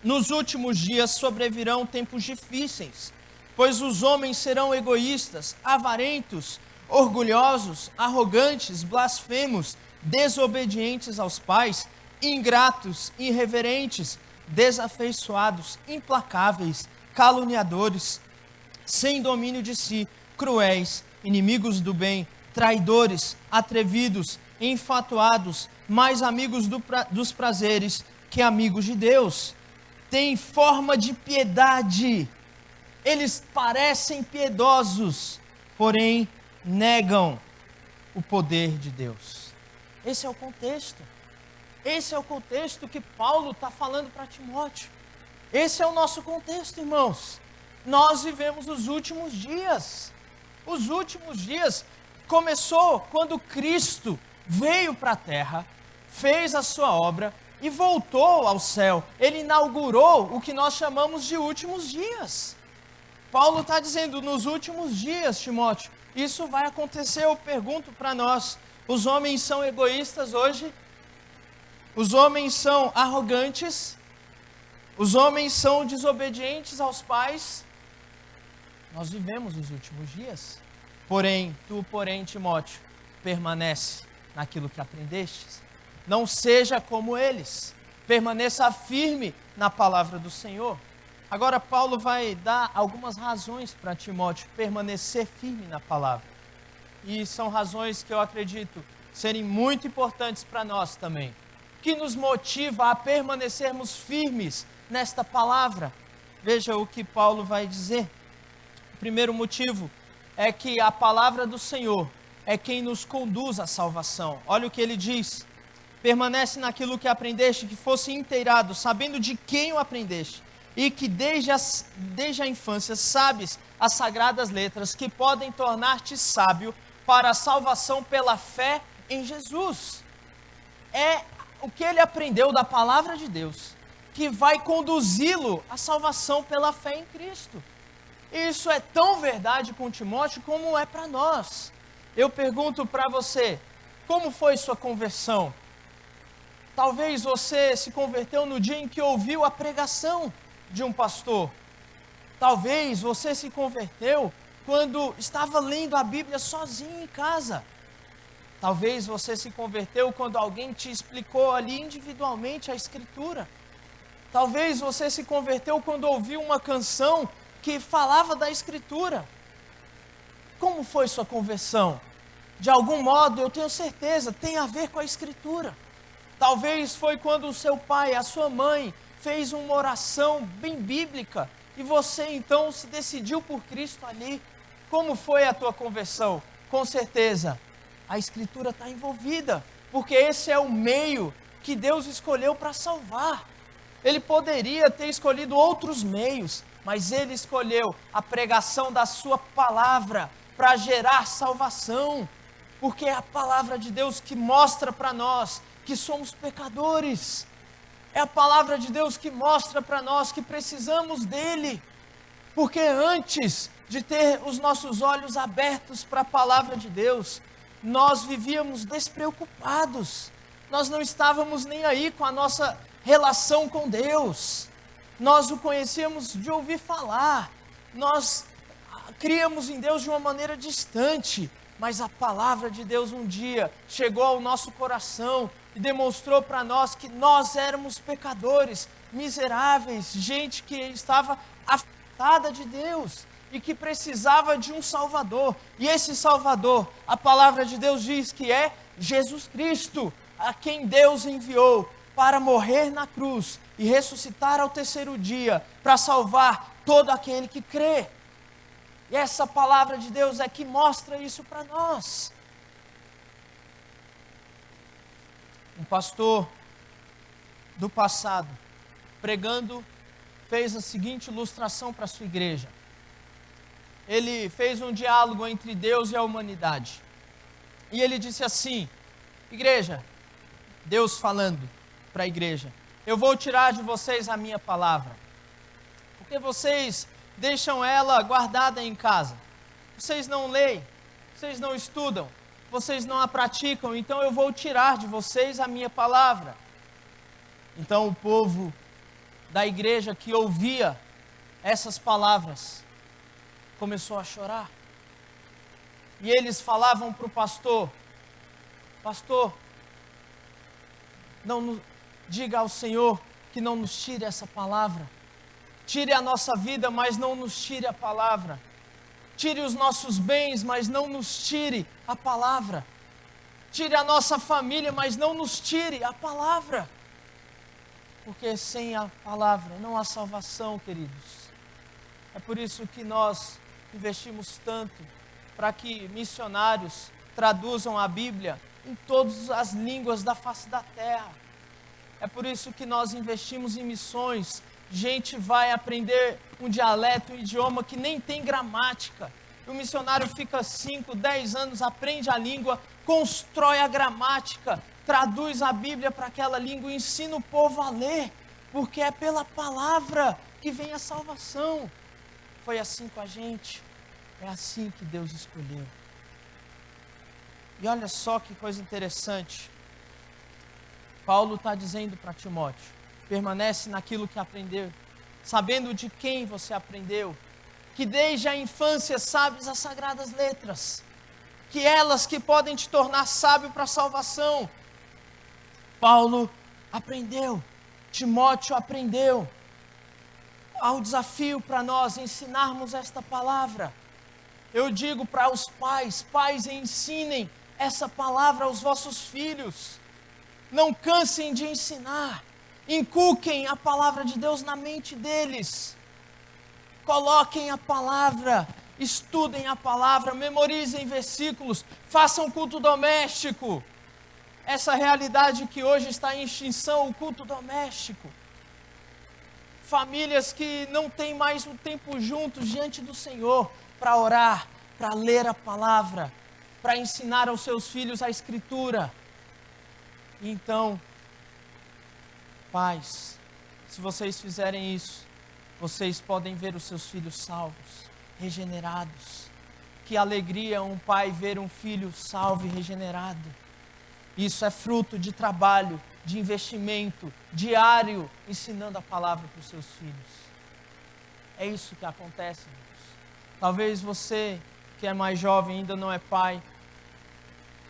nos últimos dias sobrevirão tempos difíceis, pois os homens serão egoístas, avarentos, orgulhosos, arrogantes, blasfemos, desobedientes aos pais, ingratos, irreverentes, desafeiçoados, implacáveis, caluniadores, sem domínio de si, cruéis, inimigos do bem, traidores, atrevidos, enfatuados, mais amigos dos prazeres que amigos de Deus. Tem forma de piedade, Eles parecem piedosos, porém negam o poder de Deus. Esse é o contexto. Esse é o contexto que Paulo está falando para Timóteo. Esse é o nosso contexto, irmãos. Nós vivemos os últimos dias. Os últimos dias começou quando Cristo veio para a terra, fez a sua obra e voltou ao céu. Ele inaugurou o que nós chamamos de últimos dias. Paulo está dizendo, nos últimos dias, Timóteo, isso vai acontecer. Eu pergunto para nós, os homens são egoístas hoje? Os homens são arrogantes? Os homens são desobedientes aos pais? Nós vivemos os últimos dias. Porém, Timóteo, permanece naquilo que aprendestes. Não seja como eles. Permaneça firme na palavra do Senhor. Agora, Paulo vai dar algumas razões para Timóteo permanecer firme na palavra. E são razões que eu acredito serem muito importantes para nós também. Que nos motiva a permanecermos firmes nesta palavra. Veja o que Paulo vai dizer. O primeiro motivo é que a palavra do Senhor é quem nos conduz à salvação. Olha o que ele diz. Permanece naquilo que aprendeste, que fosse inteirado, sabendo de quem o aprendeste, e que desde a infância sabes as sagradas letras, que podem tornar-te sábio para a salvação pela fé em Jesus. É o que ele aprendeu da palavra de Deus, que vai conduzi-lo à salvação pela fé em Cristo. E isso é tão verdade com Timóteo como é para nós. Eu pergunto para você, como foi sua conversão? Talvez você se converteu no dia em que ouviu a pregação de um pastor. Talvez você se converteu quando estava lendo a Bíblia sozinho em casa. Talvez você se converteu quando alguém te explicou ali individualmente a Escritura. Talvez você se converteu quando ouviu uma canção que falava da Escritura. Como foi sua conversão? De algum modo, eu tenho certeza, tem a ver com a Escritura. Talvez foi quando o seu pai, a sua mãe, fez uma oração bem bíblica e você então se decidiu por Cristo ali. Como foi a tua conversão? Com certeza, a Escritura está envolvida, porque esse é o meio que Deus escolheu para salvar. Ele poderia ter escolhido outros meios, mas Ele escolheu a pregação da sua palavra para gerar salvação, porque é a palavra de Deus que mostra para nós que somos pecadores. É a palavra de Deus que mostra para nós que precisamos dEle, porque antes de ter os nossos olhos abertos para a palavra de Deus, nós vivíamos despreocupados, nós não estávamos nem aí com a nossa relação com Deus, nós o conhecíamos de ouvir falar, nós criamos em Deus de uma maneira distante, mas a palavra de Deus um dia chegou ao nosso coração e demonstrou para nós que nós éramos pecadores, miseráveis, gente que estava afastada de Deus e que precisava de um Salvador. E esse Salvador, a palavra de Deus diz que é Jesus Cristo, a quem Deus enviou para morrer na cruz e ressuscitar ao terceiro dia, para salvar todo aquele que crê. E essa palavra de Deus é que mostra isso para nós. Um pastor do passado, pregando, fez a seguinte ilustração para a sua igreja. Ele fez um diálogo entre Deus e a humanidade. E ele disse assim: igreja, Deus falando para a igreja, eu vou tirar de vocês a minha palavra, porque vocês deixam ela guardada em casa. Vocês não leem, vocês não estudam, vocês não a praticam, então eu vou tirar de vocês a minha palavra. Então o povo da igreja que ouvia essas palavras começou a chorar. E eles falavam para o pastor: pastor, diga ao Senhor que não nos tire essa palavra. Tire a nossa vida, mas não nos tire a palavra. Tire os nossos bens, mas não nos tire a palavra. Tire a nossa família, mas não nos tire a palavra. Porque sem a palavra não há salvação, queridos. É por isso que nós investimos tanto para que missionários traduzam a Bíblia em todas as línguas da face da terra. É por isso que nós investimos em missões. Gente vai aprender um dialeto, um idioma que nem tem gramática. O missionário fica 5, 10 anos, aprende a língua, constrói a gramática, traduz a Bíblia para aquela língua e ensina o povo a ler, porque é pela palavra que vem a salvação. Foi assim com a gente, é assim que Deus escolheu. E olha só que coisa interessante. Paulo está dizendo para Timóteo: permanece naquilo que aprendeu, sabendo de quem você aprendeu, que desde a infância sabes as sagradas letras, que elas que podem te tornar sábio para a salvação. Paulo aprendeu, Timóteo aprendeu. Há um desafio para nós ensinarmos esta palavra. Eu digo para os pais: pais, ensinem essa palavra aos vossos filhos. Não cansem de ensinar. Inculquem a palavra de Deus na mente deles. Coloquem a palavra, estudem a palavra, memorizem versículos, façam culto doméstico. Essa realidade que hoje está em extinção, o culto doméstico. Famílias que não têm mais um tempo juntos diante do Senhor para orar, para ler a palavra, para ensinar aos seus filhos a Escritura. Então, pais, se vocês fizerem isso, vocês podem ver os seus filhos salvos, regenerados. Que alegria um pai ver um filho salvo e regenerado. Isso é fruto de trabalho, de investimento diário, ensinando a palavra para os seus filhos. É isso que acontece, irmãos. Talvez você, que é mais jovem, ainda não é pai,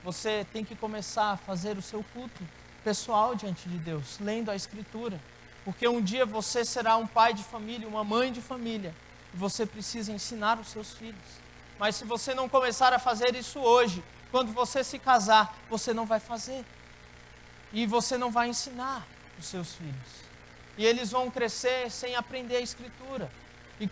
você tem que começar a fazer o seu culto pessoal diante de Deus, lendo a Escritura. Porque um dia você será um pai de família, uma mãe de família, e você precisa ensinar os seus filhos. Mas se você não começar a fazer isso hoje, quando você se casar, você não vai fazer. E você não vai ensinar os seus filhos. E eles vão crescer sem aprender a Escritura. E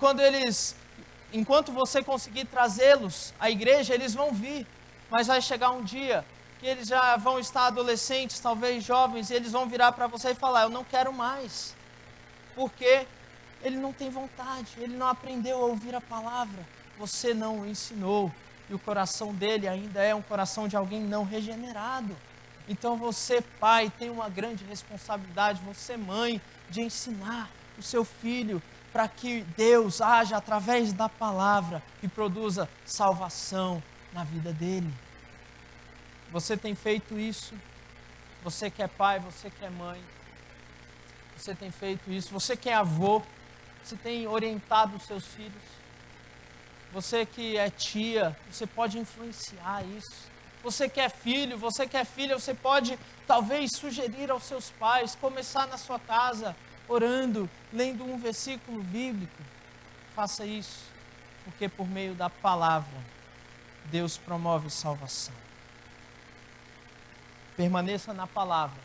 enquanto você conseguir trazê-los à igreja, eles vão vir. Mas vai chegar um dia que eles já vão estar adolescentes, talvez jovens, e eles vão virar para você e falar: eu não quero mais. Porque ele não tem vontade, ele não aprendeu a ouvir a palavra. Você não o ensinou. E o coração dele ainda é um coração de alguém não regenerado. Então você, pai, tem uma grande responsabilidade, você, mãe, de ensinar o seu filho para que Deus haja através da palavra e produza salvação na vida dele. Você tem feito isso? Você que é pai, você que é mãe, você tem feito isso? Você que é avô, você tem orientado os seus filhos? Você que é tia, você pode influenciar isso. Você que é filho, você que é filha, você pode talvez sugerir aos seus pais, começar na sua casa, orando, lendo um versículo bíblico. Faça isso, porque por meio da palavra, Deus promove salvação. Permaneça na palavra,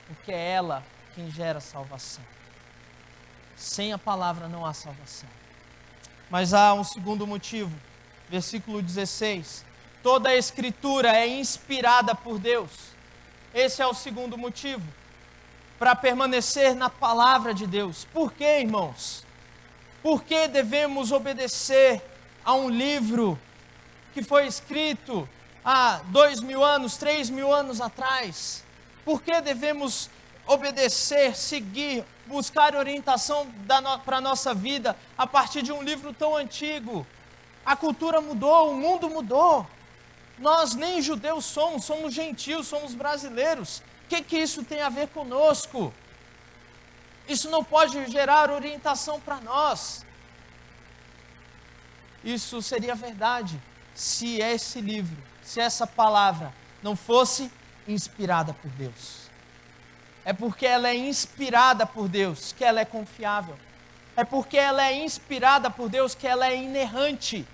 porque é ela quem gera salvação. Sem a palavra não há salvação. Mas há um segundo motivo, versículo 16. Toda a Escritura é inspirada por Deus. Esse é o segundo motivo, para permanecer na palavra de Deus. Por quê, irmãos? Por que devemos obedecer a um livro que foi escrito há 2.000 anos, 3.000 anos atrás? Por que devemos obedecer, seguir, buscar orientação para a nossa vida a partir de um livro tão antigo? A cultura mudou, o mundo mudou. Nós nem judeus somos gentios, somos brasileiros. O que isso tem a ver conosco? Isso não pode gerar orientação para nós. Isso seria verdade se esse livro, se essa palavra não fosse inspirada por Deus. É porque ela é inspirada por Deus que ela é confiável. É porque ela é inspirada por Deus que ela é inerrante.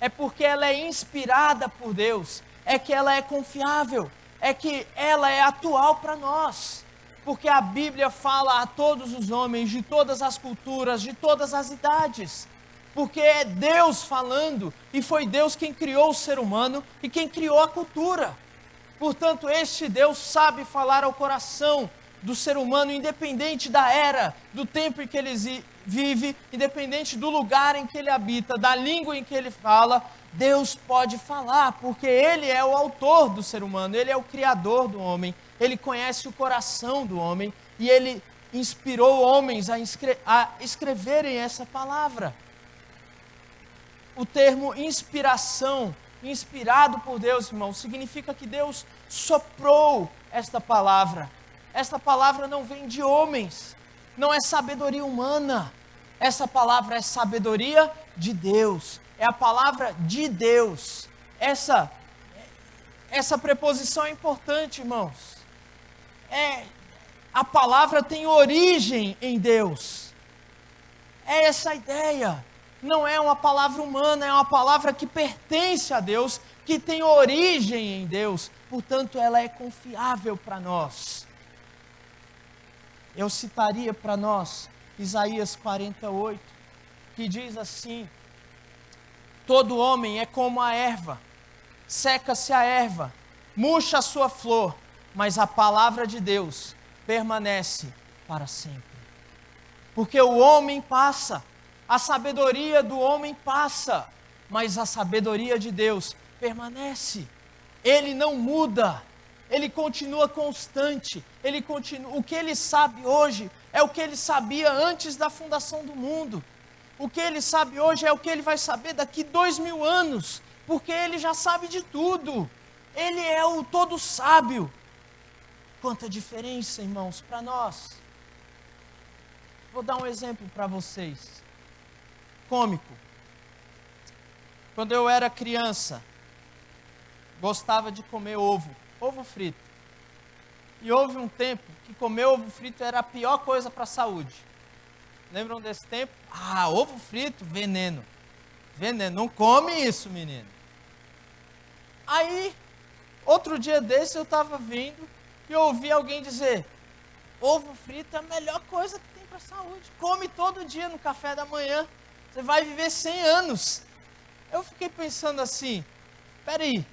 É porque ela é inspirada por Deus, é que ela é confiável, é que ela é atual para nós. Porque a Bíblia fala a todos os homens, de todas as culturas, de todas as idades. porque é Deus falando, e foi Deus quem criou o ser humano e quem criou a cultura. Portanto, este Deus sabe falar ao coração do ser humano, independente da era, do tempo em que ele vive, independente do lugar em que ele habita, da língua em que ele fala. Deus pode falar, porque Ele é o autor do ser humano, Ele é o criador do homem, Ele conhece o coração do homem e Ele inspirou homens a escreverem essa palavra. O termo inspiração, inspirado por Deus, irmão, significa que Deus soprou esta palavra. Esta palavra não vem de homens, não é sabedoria humana. Essa palavra é sabedoria de Deus, é a palavra de Deus. Essa preposição é importante, irmãos. A palavra tem origem em Deus. É essa a ideia. Não é uma palavra humana, é uma palavra que pertence a Deus, que tem origem em Deus. Portanto, ela é confiável para nós. Eu citaria para nós Isaías 48, que diz assim: todo homem é como a erva, seca-se a erva, murcha a sua flor, mas a palavra de Deus permanece para sempre. Porque o homem passa, a sabedoria do homem passa, mas a sabedoria de Deus permanece. Ele não muda, ele continua constante, o que ele sabe hoje é o que ele sabia antes da fundação do mundo. O que ele sabe hoje é o que ele vai saber daqui 2000 anos, porque ele já sabe de tudo. Ele é o todo sábio. Quanta diferença, irmãos, para nós. Vou dar um exemplo para vocês. Cômico. Quando eu era criança, gostava de comer ovo frito. E houve um tempo que comer ovo frito era a pior coisa para a saúde. Lembram desse tempo? Ovo frito, veneno. Veneno, não come isso, menino. Aí, outro dia desse eu estava vindo e ouvi alguém dizer: ovo frito é a melhor coisa que tem para a saúde. Come todo dia no café da manhã. Você vai viver 100 anos. Eu fiquei pensando assim, peraí,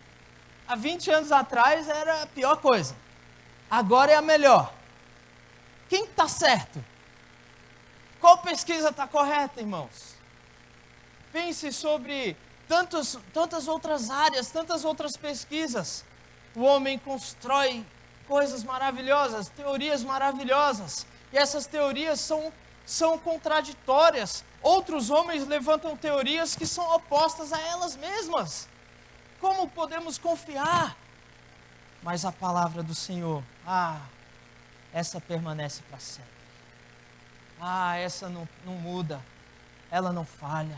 há 20 anos atrás era a pior coisa. Agora é a melhor. Quem está certo? Qual pesquisa está correta, irmãos? Pense sobre tantas outras áreas, tantas outras pesquisas. O homem constrói coisas maravilhosas, teorias maravilhosas. E essas teorias são contraditórias. Outros homens levantam teorias que são opostas a elas mesmas. Como podemos confiar? Mas a palavra do Senhor, essa permanece para sempre. Essa não muda, ela não falha.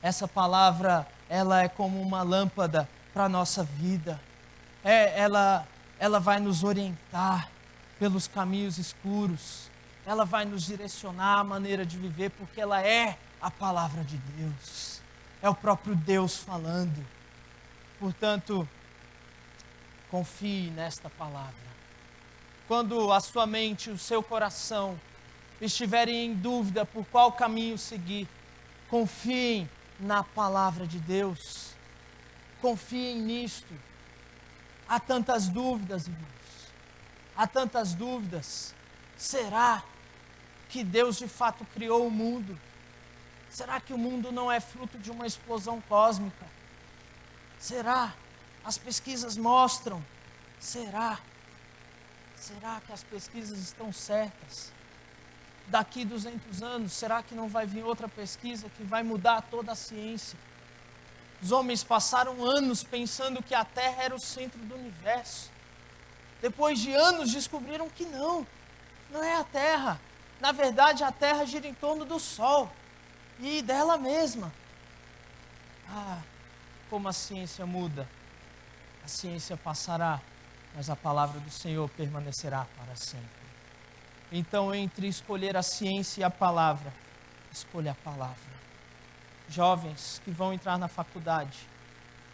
Essa palavra, ela é como uma lâmpada para a nossa vida. Ela vai nos orientar pelos caminhos escuros. Ela vai nos direcionar a maneira de viver, porque ela é a palavra de Deus. É o próprio Deus falando. Portanto, confie nesta palavra. Quando a sua mente, o seu coração estiverem em dúvida por qual caminho seguir, confiem na palavra de Deus. Confiem nisto. Há tantas dúvidas, irmãos. Há tantas dúvidas. Será que Deus de fato criou o mundo? Será que o mundo não é fruto de uma explosão cósmica? Será? As pesquisas mostram. Será? Será que as pesquisas estão certas? Daqui 200 anos, será que não vai vir outra pesquisa que vai mudar toda a ciência? Os homens passaram anos pensando que a Terra era o centro do universo. Depois de anos descobriram que não é a Terra. Na verdade, a Terra gira em torno do Sol e dela mesma. Como a ciência muda. A ciência passará, mas a palavra do Senhor permanecerá para sempre. Então, entre escolher a ciência e a palavra, escolha a palavra. Jovens que vão entrar na faculdade,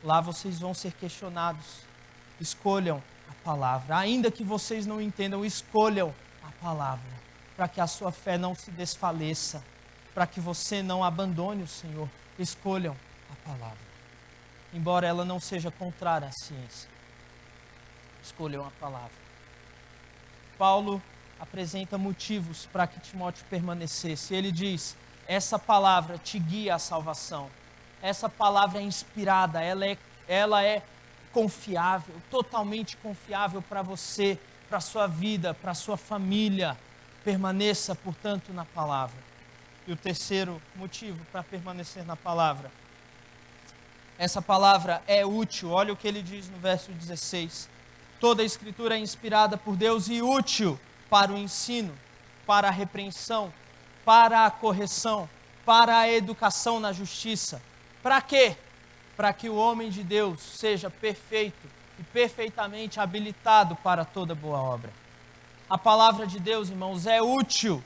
lá vocês vão ser questionados. Escolham a palavra. Ainda que vocês não entendam, escolham a palavra, para que a sua fé não se desfaleça, para que você não abandone o Senhor, escolham a palavra. Embora ela não seja contrária à ciência, escolham a palavra. Paulo apresenta motivos para que Timóteo permanecesse. Ele diz: essa palavra te guia à salvação. Essa palavra é inspirada, ela é confiável, totalmente confiável para você, para a sua vida, para a sua família. Permaneça, portanto, na palavra. E o terceiro motivo para permanecer na palavra: essa palavra é útil. Olha o que ele diz no verso 16. Toda a escritura é inspirada por Deus e útil para o ensino, para a repreensão, para a correção, para a educação na justiça. Para quê? Para que o homem de Deus seja perfeito e perfeitamente habilitado para toda boa obra. A palavra de Deus, irmãos, é útil.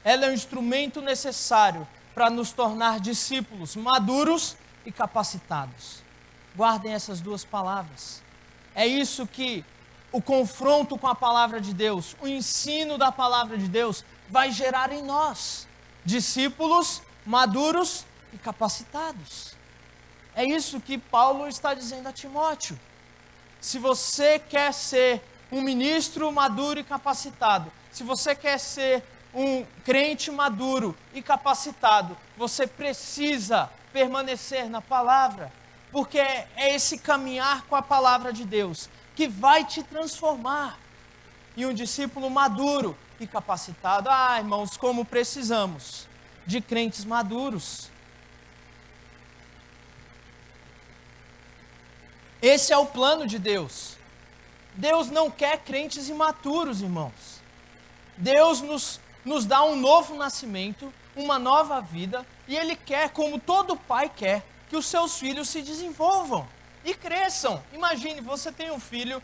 Ela é um instrumento necessário para nos tornar discípulos maduros e capacitados. Guardem essas duas palavras. É isso que o confronto com a palavra de Deus, o ensino da palavra de Deus vai gerar em nós discípulos maduros e capacitados. É isso que Paulo está dizendo a Timóteo. Se você quer ser um ministro maduro e capacitado, se você quer ser um crente maduro e capacitado, você precisa permanecer na palavra, porque é esse caminhar com a palavra de Deus que vai te transformar em um discípulo maduro e capacitado. Ah, irmãos, como precisamos de crentes maduros. Esse é o plano de Deus. Deus não quer crentes imaturos, irmãos. Deus nos dá um novo nascimento, uma nova vida, e Ele quer, como todo pai quer, que os seus filhos se desenvolvam e cresçam. Imagine, você tem um filho,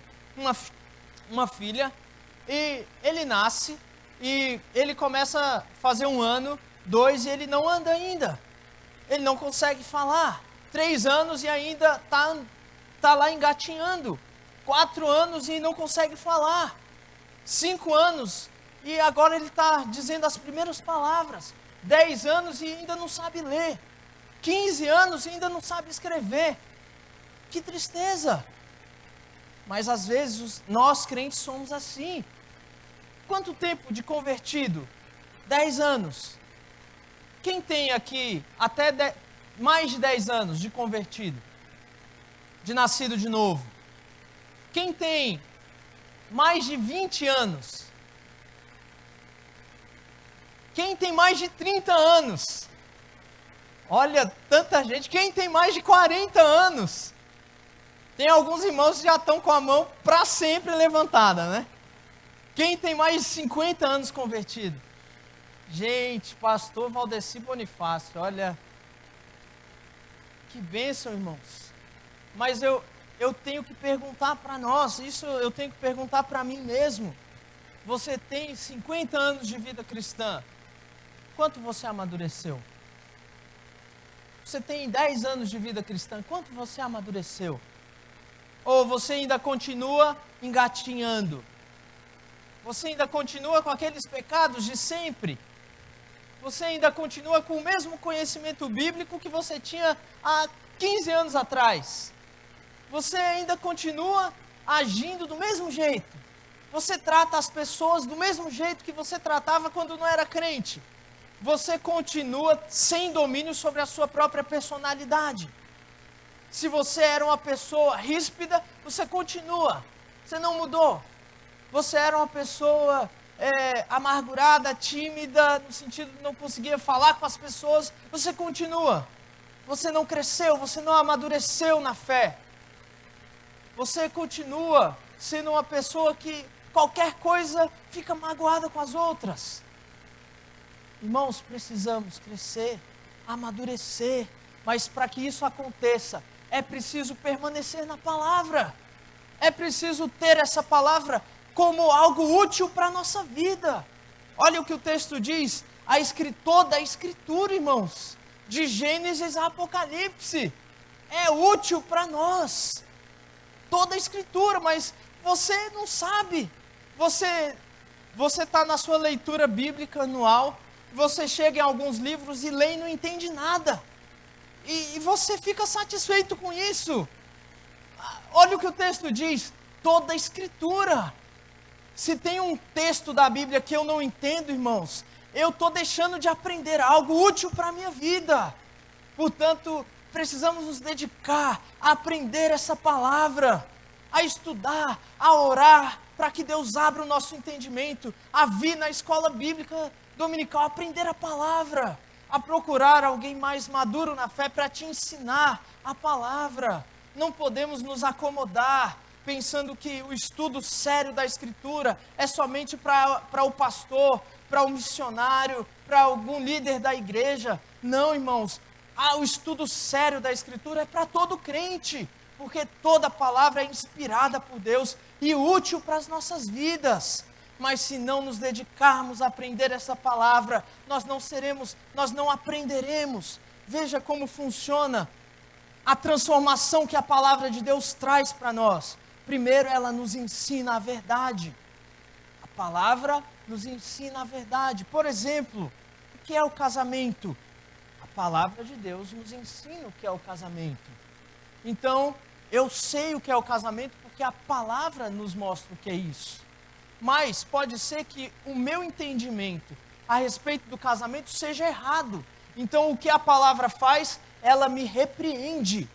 uma filha, e ele nasce, e ele começa a fazer 1 ano, 2, e ele não anda ainda. Ele não consegue falar. 3 anos e ainda está lá engatinhando. 4 anos e não consegue falar. 5 anos e agora ele está dizendo as primeiras palavras. 10 anos e ainda não sabe ler. 15 anos e ainda não sabe escrever. Que tristeza! Mas às vezes nós crentes somos assim. Quanto tempo de convertido? 10 anos. Quem tem aqui até mais de 10 anos de convertido? De nascido de novo? Quem tem mais de 20 anos? Quem tem mais de 30 anos? Olha, tanta gente. Quem tem mais de 40 anos? Tem alguns irmãos que já estão com a mão para sempre levantada, né? Quem tem mais de 50 anos convertido? Gente, pastor Valdeci Bonifácio, olha, que bênção, irmãos. Mas eu tenho que perguntar para nós, isso eu tenho que perguntar para mim mesmo. Você tem 50 anos de vida cristã, quanto você amadureceu? Você tem 10 anos de vida cristã, quanto você amadureceu? Ou você ainda continua engatinhando? Você ainda continua com aqueles pecados de sempre? Você ainda continua com o mesmo conhecimento bíblico que você tinha há 15 anos atrás? Você ainda continua agindo do mesmo jeito? Você trata as pessoas do mesmo jeito que você tratava quando não era crente? Você continua sem domínio sobre a sua própria personalidade? Se você era uma pessoa ríspida, você continua, você não mudou. Você era uma pessoa amargurada, tímida, no sentido de não conseguia falar com as pessoas, você continua. Você não cresceu, você não amadureceu na fé. Você continua sendo uma pessoa que qualquer coisa fica magoada com as outras. Irmãos, precisamos crescer, amadurecer, mas para que isso aconteça, é preciso permanecer na palavra. É preciso ter essa palavra como algo útil para a nossa vida. Olha o que o texto diz, toda a escritura, irmãos, de Gênesis a Apocalipse, é útil para nós. Toda a escritura, mas você não sabe. Você está na sua leitura bíblica anual, você chega em alguns livros e lê e não entende nada. E você fica satisfeito com isso. Olha o que o texto diz, toda a Escritura. Se tem um texto da Bíblia que eu não entendo, irmãos, eu estou deixando de aprender algo útil para a minha vida. Portanto, precisamos nos dedicar a aprender essa palavra, a estudar, a orar, para que Deus abra o nosso entendimento, a vir na escola bíblica dominical, aprender a palavra, a procurar alguém mais maduro na fé para te ensinar a palavra. Não podemos nos acomodar pensando que o estudo sério da Escritura é somente para o pastor, para o missionário, para algum líder da igreja. Não, irmãos, o estudo sério da Escritura é para todo crente, porque toda palavra é inspirada por Deus e útil para as nossas vidas. Mas se não nos dedicarmos a aprender essa palavra, nós não aprenderemos. Veja como funciona a transformação que a palavra de Deus traz para nós. Primeiro, ela nos ensina a verdade. A palavra nos ensina a verdade. Por exemplo, o que é o casamento? A palavra de Deus nos ensina o que é o casamento. Então, eu sei o que é o casamento porque a palavra nos mostra o que é isso. Mas pode ser que o meu entendimento a respeito do casamento seja errado. Então, o que a palavra faz? Ela me repreende.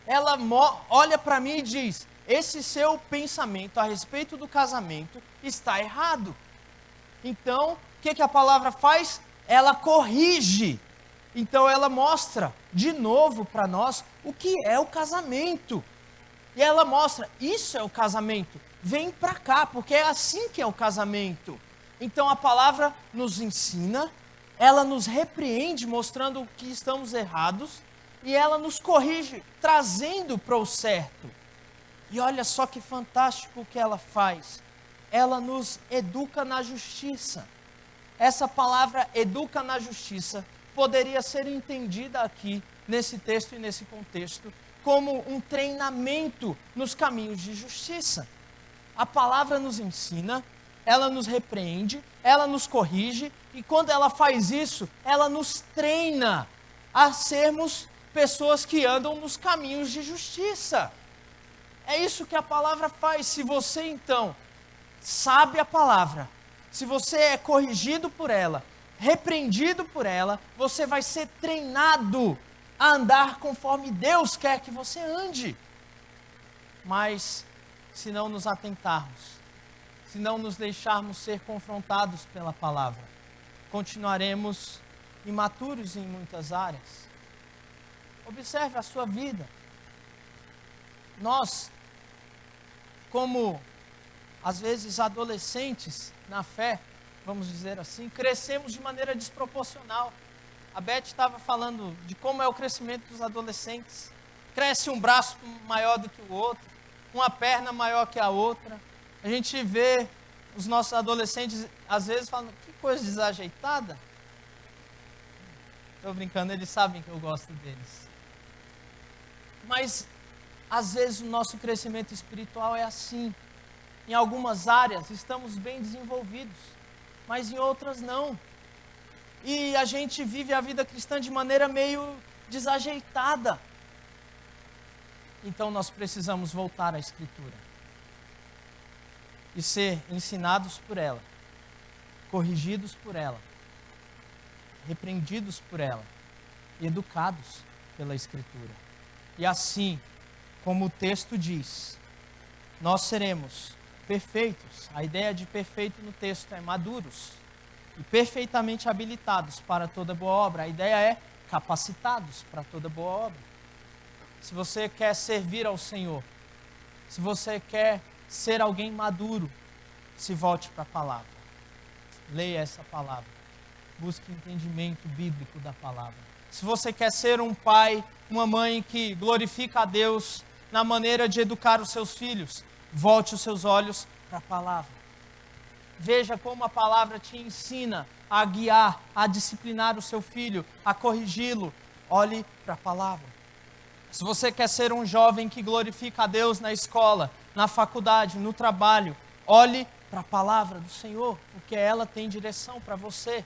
Ela olha para mim e diz: esse seu pensamento a respeito do casamento está errado. Então, o que a palavra faz? Ela corrige. Então, ela mostra de novo para nós o que é o casamento. E ela mostra, isso é o casamento. Vem para cá, porque é assim que é o casamento. Então, a palavra nos ensina, ela nos repreende, mostrando que estamos errados, e ela nos corrige, trazendo para o certo. E olha só que fantástico o que ela faz. Ela nos educa na justiça. Essa palavra educa na justiça poderia ser entendida aqui, nesse texto e nesse contexto, como um treinamento nos caminhos de justiça. A palavra nos ensina, ela nos repreende, ela nos corrige, e quando ela faz isso, ela nos treina a sermos pessoas que andam nos caminhos de justiça. É isso que a palavra faz. Se você, então, sabe a palavra, se você é corrigido por ela, repreendido por ela, você vai ser treinado a andar conforme Deus quer que você ande. Mas, se não nos atentarmos, se não nos deixarmos ser confrontados pela palavra, continuaremos imaturos em muitas áreas. Observe a sua vida. Nós, como às vezes adolescentes na fé, vamos dizer assim, crescemos de maneira desproporcional. A Beth estava falando de como é o crescimento dos adolescentes. Cresce um braço maior do que o outro, uma perna maior que a outra. A gente vê os nossos adolescentes, às vezes, falando, que coisa desajeitada. Estou brincando, eles sabem que eu gosto deles. Mas, às vezes, o nosso crescimento espiritual é assim. Em algumas áreas, estamos bem desenvolvidos, mas em outras não. E a gente vive a vida cristã de maneira meio desajeitada. Então nós precisamos voltar à Escritura e ser ensinados por ela, corrigidos por ela, repreendidos por ela, educados pela Escritura. E assim, como o texto diz, nós seremos perfeitos. A ideia de perfeito no texto é maduros e perfeitamente habilitados para toda boa obra. A ideia é capacitados para toda boa obra. Se você quer servir ao Senhor, se você quer ser alguém maduro, se volte para a palavra. Leia essa palavra. Busque entendimento bíblico da palavra. Se você quer ser um pai, uma mãe que glorifica a Deus na maneira de educar os seus filhos, volte os seus olhos para a palavra. Veja como a palavra te ensina a guiar, a disciplinar o seu filho, a corrigi-lo. Olhe para a palavra. Se você quer ser um jovem que glorifica a Deus na escola, na faculdade, no trabalho, olhe para a palavra do Senhor, porque ela tem direção para você.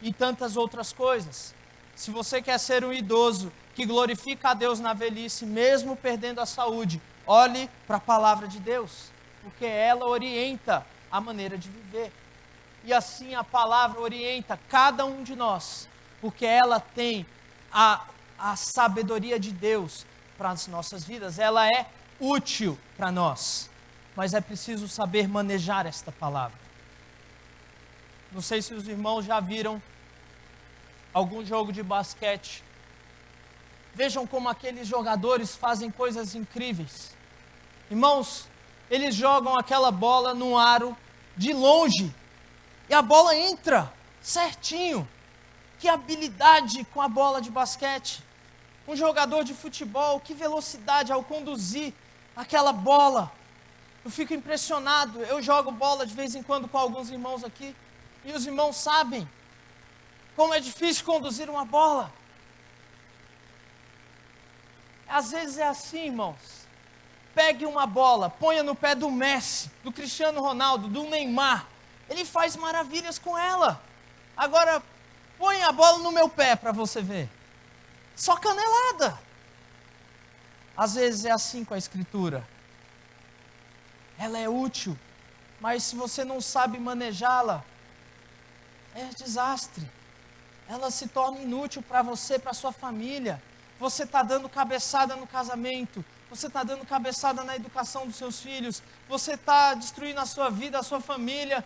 e tantas outras coisas. Se você quer ser um idoso que glorifica a Deus na velhice, mesmo perdendo a saúde, olhe para a palavra de Deus, porque ela orienta a maneira de viver. E assim a palavra orienta cada um de nós, porque ela tem a sabedoria de Deus para as nossas vidas, ela é útil para nós, mas é preciso saber manejar esta palavra. Não sei se os irmãos já viram algum jogo de basquete. Vejam como aqueles jogadores fazem coisas incríveis. Irmãos, eles jogam aquela bola no aro de longe e a bola entra certinho. Que habilidade com a bola de basquete. Um jogador de futebol, que velocidade ao conduzir aquela bola. Eu fico impressionado. Eu jogo bola de vez em quando com alguns irmãos aqui e os irmãos sabem como é difícil conduzir uma bola. Às vezes é assim, irmãos. Pegue uma bola, ponha no pé do Messi, do Cristiano Ronaldo, do Neymar. Ele faz maravilhas com ela. Agora, põe a bola no meu pé para você ver. Só canelada. Às vezes é assim com a Escritura. Ela é útil, mas se você não sabe manejá-la, é desastre. Ela se torna inútil para você, para sua família. Você está dando cabeçada no casamento. Você está dando cabeçada na educação dos seus filhos. Você está destruindo a sua vida, a sua família,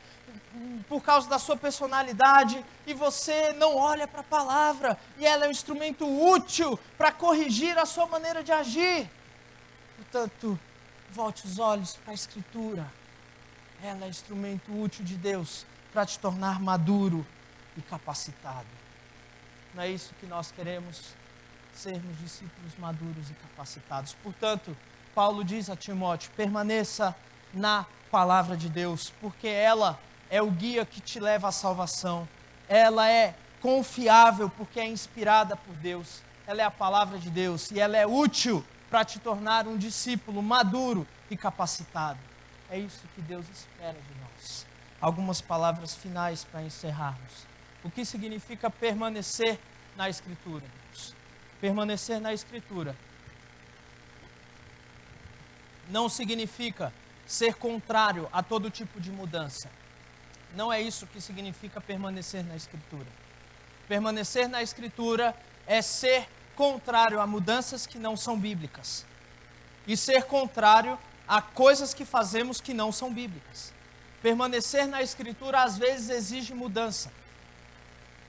por causa da sua personalidade. E você não olha para a palavra. E ela é um instrumento útil para corrigir a sua maneira de agir. Portanto, volte os olhos para a Escritura. Ela é instrumento útil de Deus para te tornar maduro e capacitado. Não é isso que nós queremos? Sermos discípulos maduros e capacitados. Portanto, Paulo diz a Timóteo, permaneça na palavra de Deus, porque ela é o guia que te leva à salvação. Ela é confiável, porque é inspirada por Deus. Ela é a palavra de Deus e ela é útil para te tornar um discípulo maduro e capacitado. É isso que Deus espera de nós. Algumas palavras finais para encerrarmos. O que significa permanecer na Escritura? Permanecer na Escritura não significa ser contrário a todo tipo de mudança. Não é isso que significa permanecer na Escritura. Permanecer na Escritura é ser contrário a mudanças que não são bíblicas. E ser contrário a coisas que fazemos que não são bíblicas. Permanecer na Escritura às vezes exige mudança.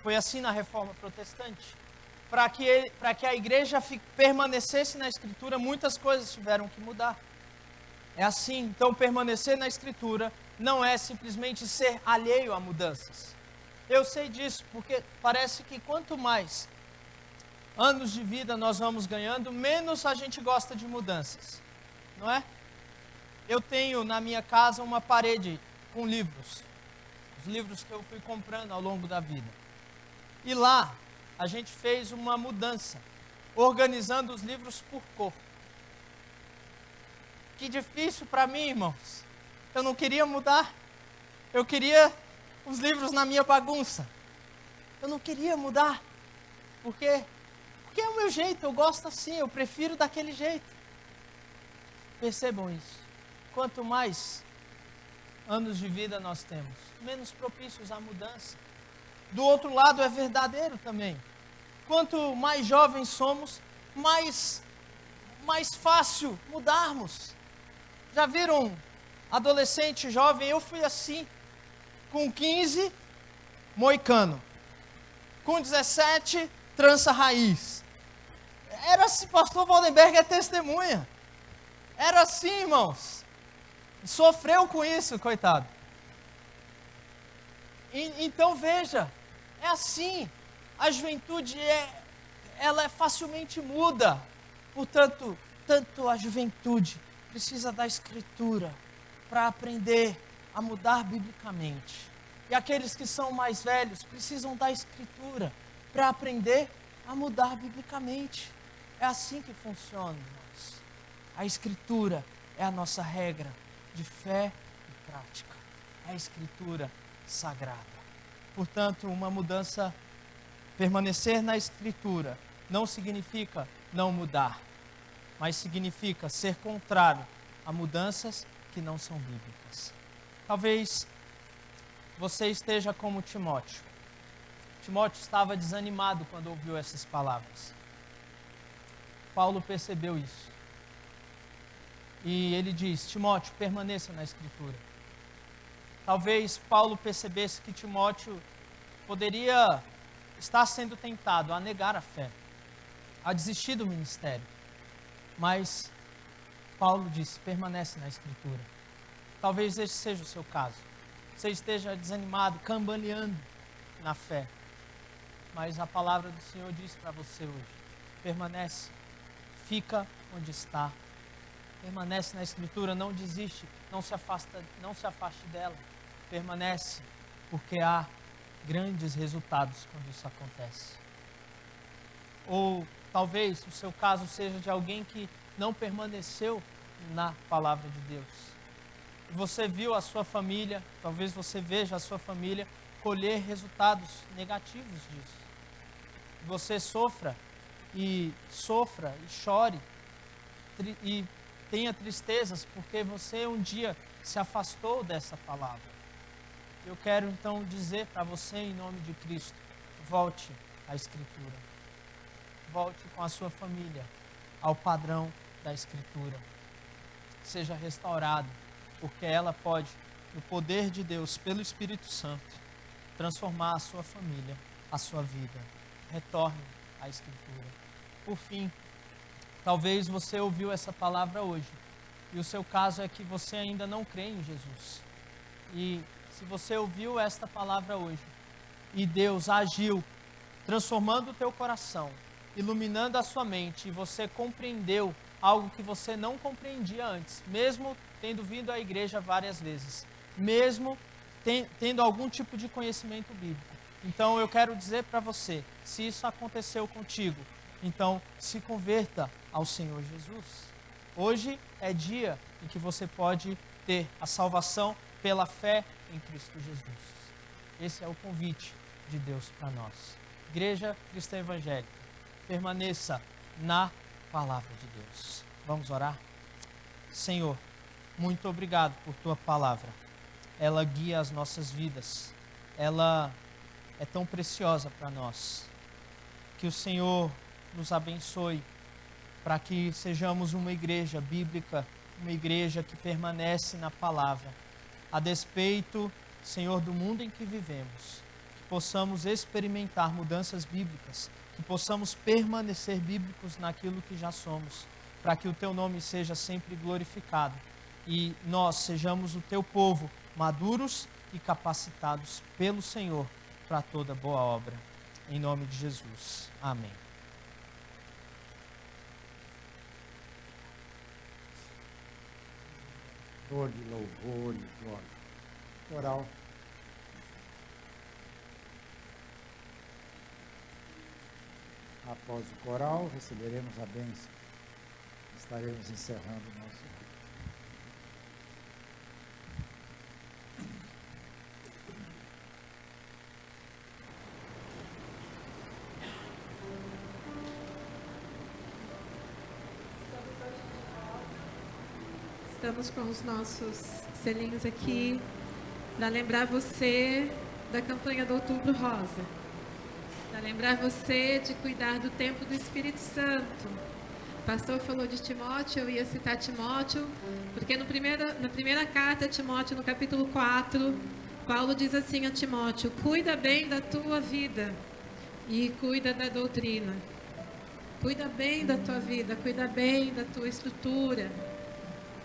Foi assim na Reforma Protestante. Para que a igreja permanecesse na Escritura, muitas coisas tiveram que mudar. É assim, então permanecer na Escritura não é simplesmente ser alheio a mudanças. Eu sei disso, porque parece que quanto mais anos de vida nós vamos ganhando, menos a gente gosta de mudanças, não é? Eu tenho na minha casa uma parede com livros, os livros que eu fui comprando ao longo da vida. E lá a gente fez uma mudança, organizando os livros por cor. Que difícil para mim, irmãos. Eu não queria mudar. Eu queria os livros na minha bagunça. Eu não queria mudar. Por quê? Porque é o meu jeito, eu gosto assim, eu prefiro daquele jeito. Percebam isso. Quanto mais anos de vida nós temos, menos propícios à mudança. Do outro lado é verdadeiro também. Quanto mais jovens somos, mais fácil mudarmos. Já viram adolescente jovem? Eu fui assim. Com 15, moicano. Com 17, trança raiz. Era assim, pastor Waldenberg é testemunha. Era assim, irmãos. Sofreu com isso, coitado. Então veja, é assim. A juventude ela facilmente muda. Portanto, tanto a juventude precisa da Escritura para aprender a mudar biblicamente. E aqueles que são mais velhos precisam da Escritura para aprender a mudar biblicamente. É assim que funciona, irmãos. A Escritura é a nossa regra de fé e prática. É a Escritura sagrada. Portanto, uma mudança, permanecer na Escritura, não significa não mudar, mas significa ser contrário a mudanças que não são bíblicas. Talvez você esteja como Timóteo. Timóteo estava desanimado quando ouviu essas palavras. Paulo percebeu isso. E ele diz: Timóteo, permaneça na Escritura. Talvez Paulo percebesse que Timóteo poderia estar sendo tentado a negar a fé, a desistir do ministério. Mas Paulo disse: permanece na Escritura. Talvez esse seja o seu caso. Você esteja desanimado, cambaleando na fé. Mas a palavra do Senhor diz para você hoje: permanece, fica onde está. Permanece na Escritura, não desiste, não se afaste dela. Permanece, porque há grandes resultados quando isso acontece. Ou talvez o seu caso seja de alguém que não permaneceu na palavra de Deus. Você viu a sua família, talvez você veja a sua família colher resultados negativos disso. Você sofra e chore e tenha tristezas porque você um dia se afastou dessa palavra. Eu quero então dizer para você, em nome de Cristo: volte à Escritura. Volte com a sua família ao padrão da Escritura. Seja restaurado, porque ela pode, no poder de Deus, pelo Espírito Santo, transformar a sua família, a sua vida. Retorne à Escritura. Por fim, talvez você ouviu essa palavra hoje e o seu caso é que você ainda não crê em Jesus. E se você ouviu esta palavra hoje e Deus agiu, transformando o teu coração, iluminando a sua mente, e você compreendeu algo que você não compreendia antes, mesmo tendo vindo à igreja várias vezes, mesmo tendo algum tipo de conhecimento bíblico. Então eu quero dizer para você, se isso aconteceu contigo, então se converta ao Senhor Jesus. Hoje é dia em que você pode ter a salvação pela fé em Cristo Jesus. Esse é o convite de Deus para nós. Igreja Cristã Evangélica, permaneça na palavra de Deus. Vamos orar? Senhor, muito obrigado por tua palavra. Ela guia as nossas vidas. Ela é tão preciosa para nós. Que o Senhor nos abençoe para que sejamos uma igreja bíblica, uma igreja que permanece na palavra, a despeito, Senhor, do mundo em que vivemos, que possamos experimentar mudanças bíblicas, que possamos permanecer bíblicos naquilo que já somos, para que o teu nome seja sempre glorificado e nós sejamos o teu povo, maduros e capacitados pelo Senhor para toda boa obra. Em nome de Jesus. Amém. De louvor e glória. Coral. Após o coral, receberemos a bênção. Estaremos encerrando o nosso. Estamos com os nossos selinhos aqui para lembrar você da campanha do Outubro Rosa, para lembrar você de cuidar do templo do Espírito Santo. O pastor falou de Timóteo, eu ia citar Timóteo, porque na primeira carta a Timóteo, no capítulo 4, Paulo diz assim a Timóteo: cuida bem da tua vida e cuida da doutrina. Cuida bem da tua vida, cuida bem da tua estrutura.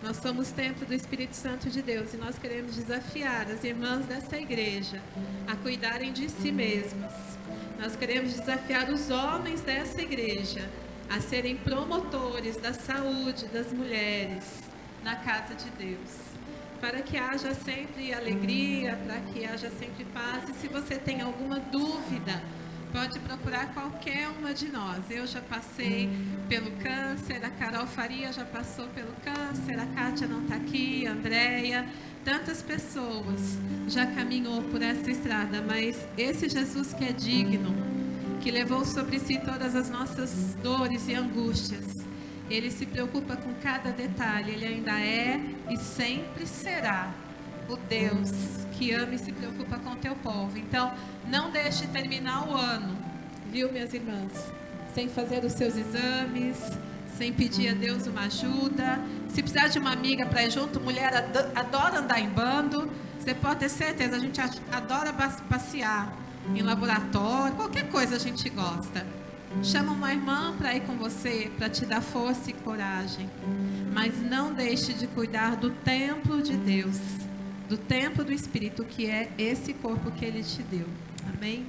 Nós somos templo do Espírito Santo de Deus e nós queremos desafiar as irmãs dessa igreja a cuidarem de si mesmas. Nós queremos desafiar os homens dessa igreja a serem promotores da saúde das mulheres na casa de Deus, para que haja sempre alegria, para que haja sempre paz. E se você tem alguma dúvida pode procurar qualquer uma de nós. Eu já passei pelo câncer, a Carol Faria já passou pelo câncer, a Kátia não está aqui, a Andréia, tantas pessoas já caminhou por essa estrada, mas esse Jesus que é digno, que levou sobre si todas as nossas dores e angústias, ele se preocupa com cada detalhe, ele ainda é e sempre será o Deus que ama e se preocupa com o teu povo. Então, não deixe terminar o ano, viu, minhas irmãs, sem fazer os seus exames, sem pedir a Deus uma ajuda. Se precisar de uma amiga para ir junto, mulher adora andar em bando, você pode ter certeza, a gente adora passear em laboratório, qualquer coisa a gente gosta. Chama uma irmã para ir com você, para te dar força e coragem. Mas não deixe de cuidar do templo de Deus, do templo do Espírito, que é esse corpo que Ele te deu. Amém?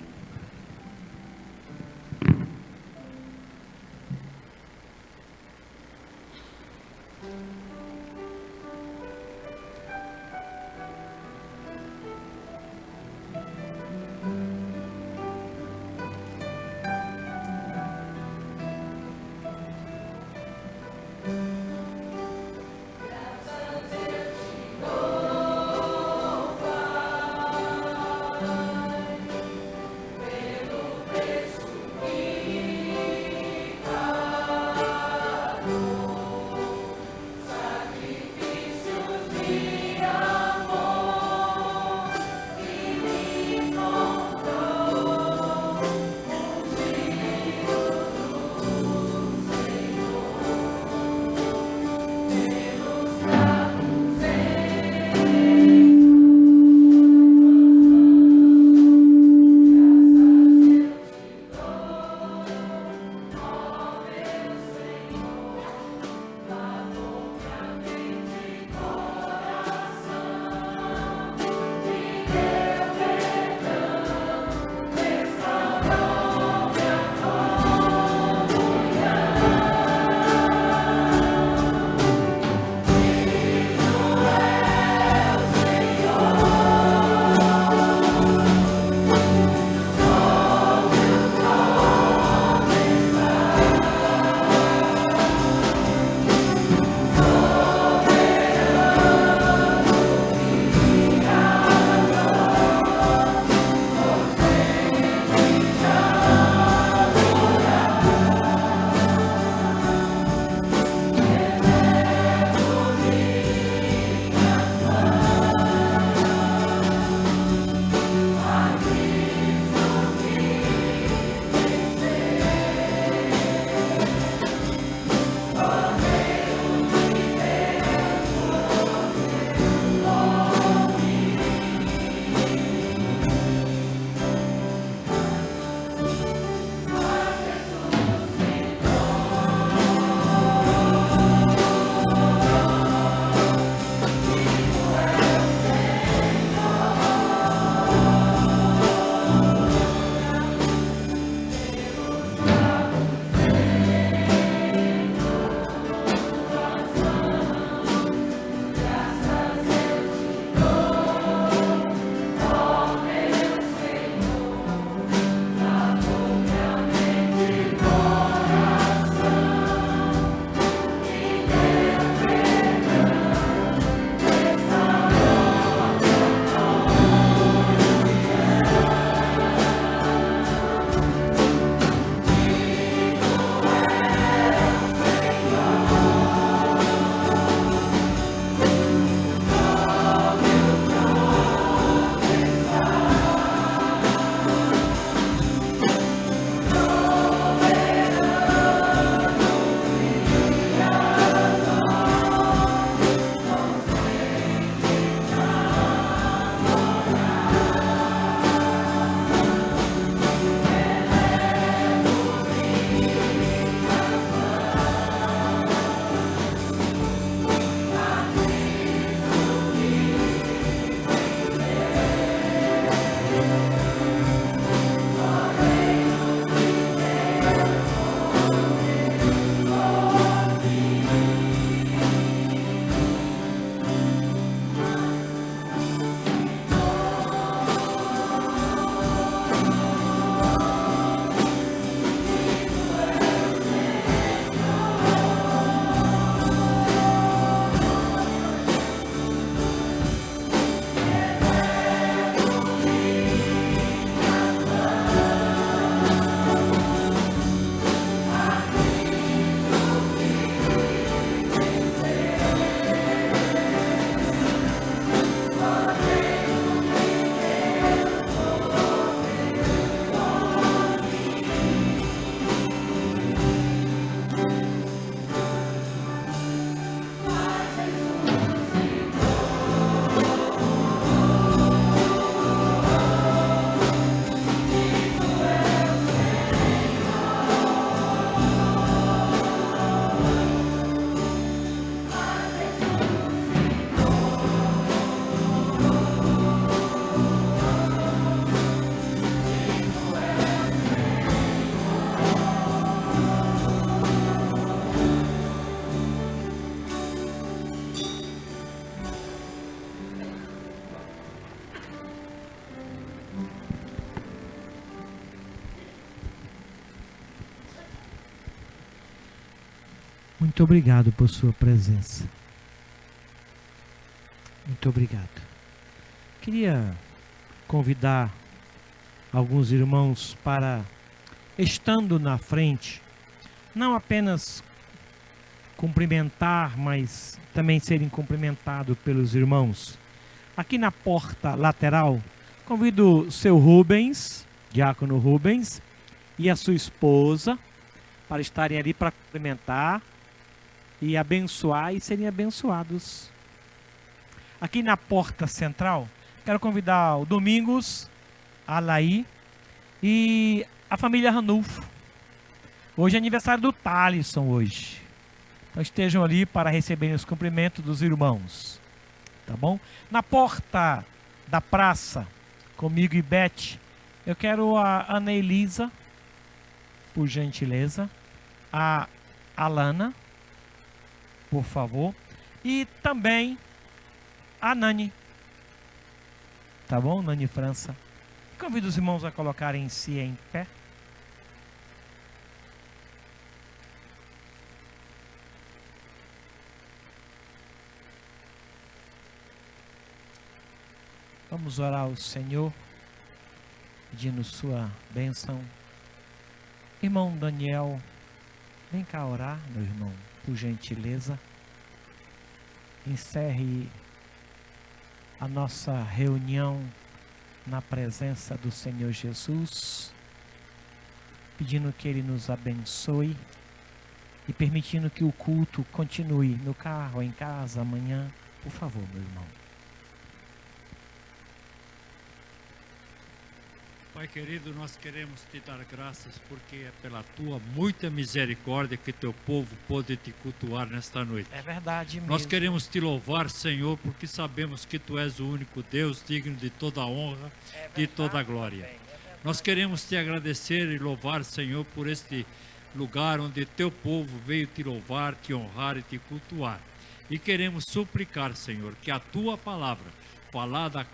Muito obrigado por sua presença. Muito obrigado. Queria convidar alguns irmãos para, estando na frente, não apenas cumprimentar, mas também serem cumprimentados pelos irmãos. Aqui na porta lateral, convido o seu Rubens, diácono Rubens, e a sua esposa, para estarem ali para cumprimentar e abençoar e serem abençoados. Aqui na porta central, quero convidar o Domingos, a Laí e a família Ranulfo. Hoje é aniversário do Thalisson hoje. Então estejam ali para receberem os cumprimentos dos irmãos. Tá bom? Na porta da praça, comigo e Beth, eu quero a Ana Elisa, por gentileza. A Alana, por favor. E também a Nani. Tá bom? Nani França. Convido os irmãos a colocarem-se em pé. Vamos orar ao Senhor, pedindo sua bênção. Irmão Daniel, vem cá orar, meu irmão, por gentileza. Encerre a nossa reunião na presença do Senhor Jesus, pedindo que Ele nos abençoe e permitindo que o culto continue no carro, em casa, amanhã. Por favor, meu irmão. Pai querido, nós queremos te dar graças porque é pela tua muita misericórdia que teu povo pôde te cultuar nesta noite. É verdade mesmo. Nós queremos te louvar, Senhor, porque sabemos que tu és o único Deus digno de toda a honra, de toda a glória. Nós queremos te agradecer e louvar, Senhor, por este lugar onde teu povo veio te louvar, te honrar e te cultuar. E queremos suplicar, Senhor, que a tua palavra, falada a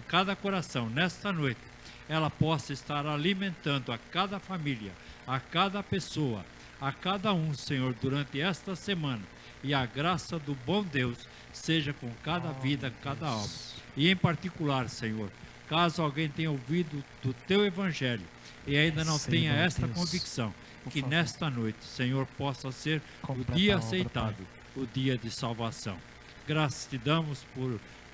cada coração nesta noite, ela possa estar alimentando a cada família, a cada pessoa, a cada um, Senhor, durante esta semana. E a graça do bom Deus seja com cada vida, cada alma. E em particular, Senhor, caso alguém tenha ouvido do teu evangelho e ainda não tenha esta convicção, que nesta noite, Senhor, possa ser o dia aceitável, o dia de salvação. Graças te damos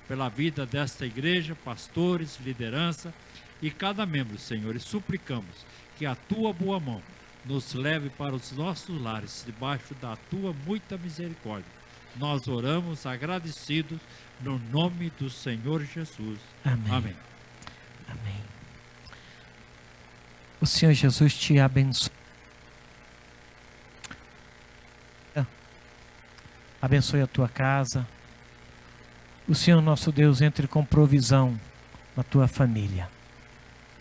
pela vida desta igreja, pastores, liderança, e cada membro, Senhor, e suplicamos que a tua boa mão nos leve para os nossos lares, debaixo da tua muita misericórdia. Nós oramos agradecidos no nome do Senhor Jesus. Amém. Amém. Amém. O Senhor Jesus te abençoe. Abençoe a tua casa. O Senhor nosso Deus entre com provisão na tua família,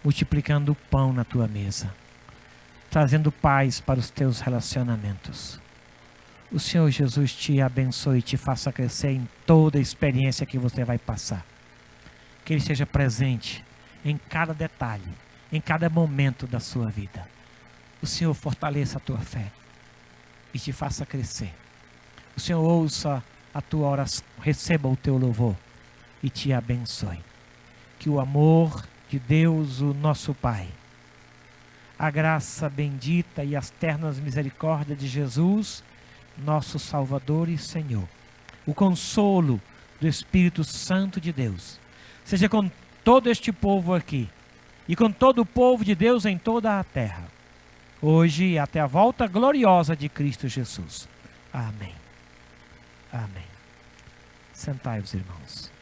multiplicando o pão na tua mesa, trazendo paz para os teus relacionamentos. O Senhor Jesus te abençoe e te faça crescer em toda a experiência que você vai passar. Que Ele esteja presente em cada detalhe, em cada momento da sua vida. O Senhor fortaleça a tua fé e te faça crescer. O Senhor ouça a tua oração, receba o teu louvor e te abençoe. Que o amor de Deus, o nosso Pai, a graça bendita e as ternas misericórdias de Jesus, nosso Salvador e Senhor, o consolo do Espírito Santo de Deus, seja com todo este povo aqui e com todo o povo de Deus em toda a terra, hoje e até a volta gloriosa de Cristo Jesus. Amém. Amém. Sentai-vos, irmãos.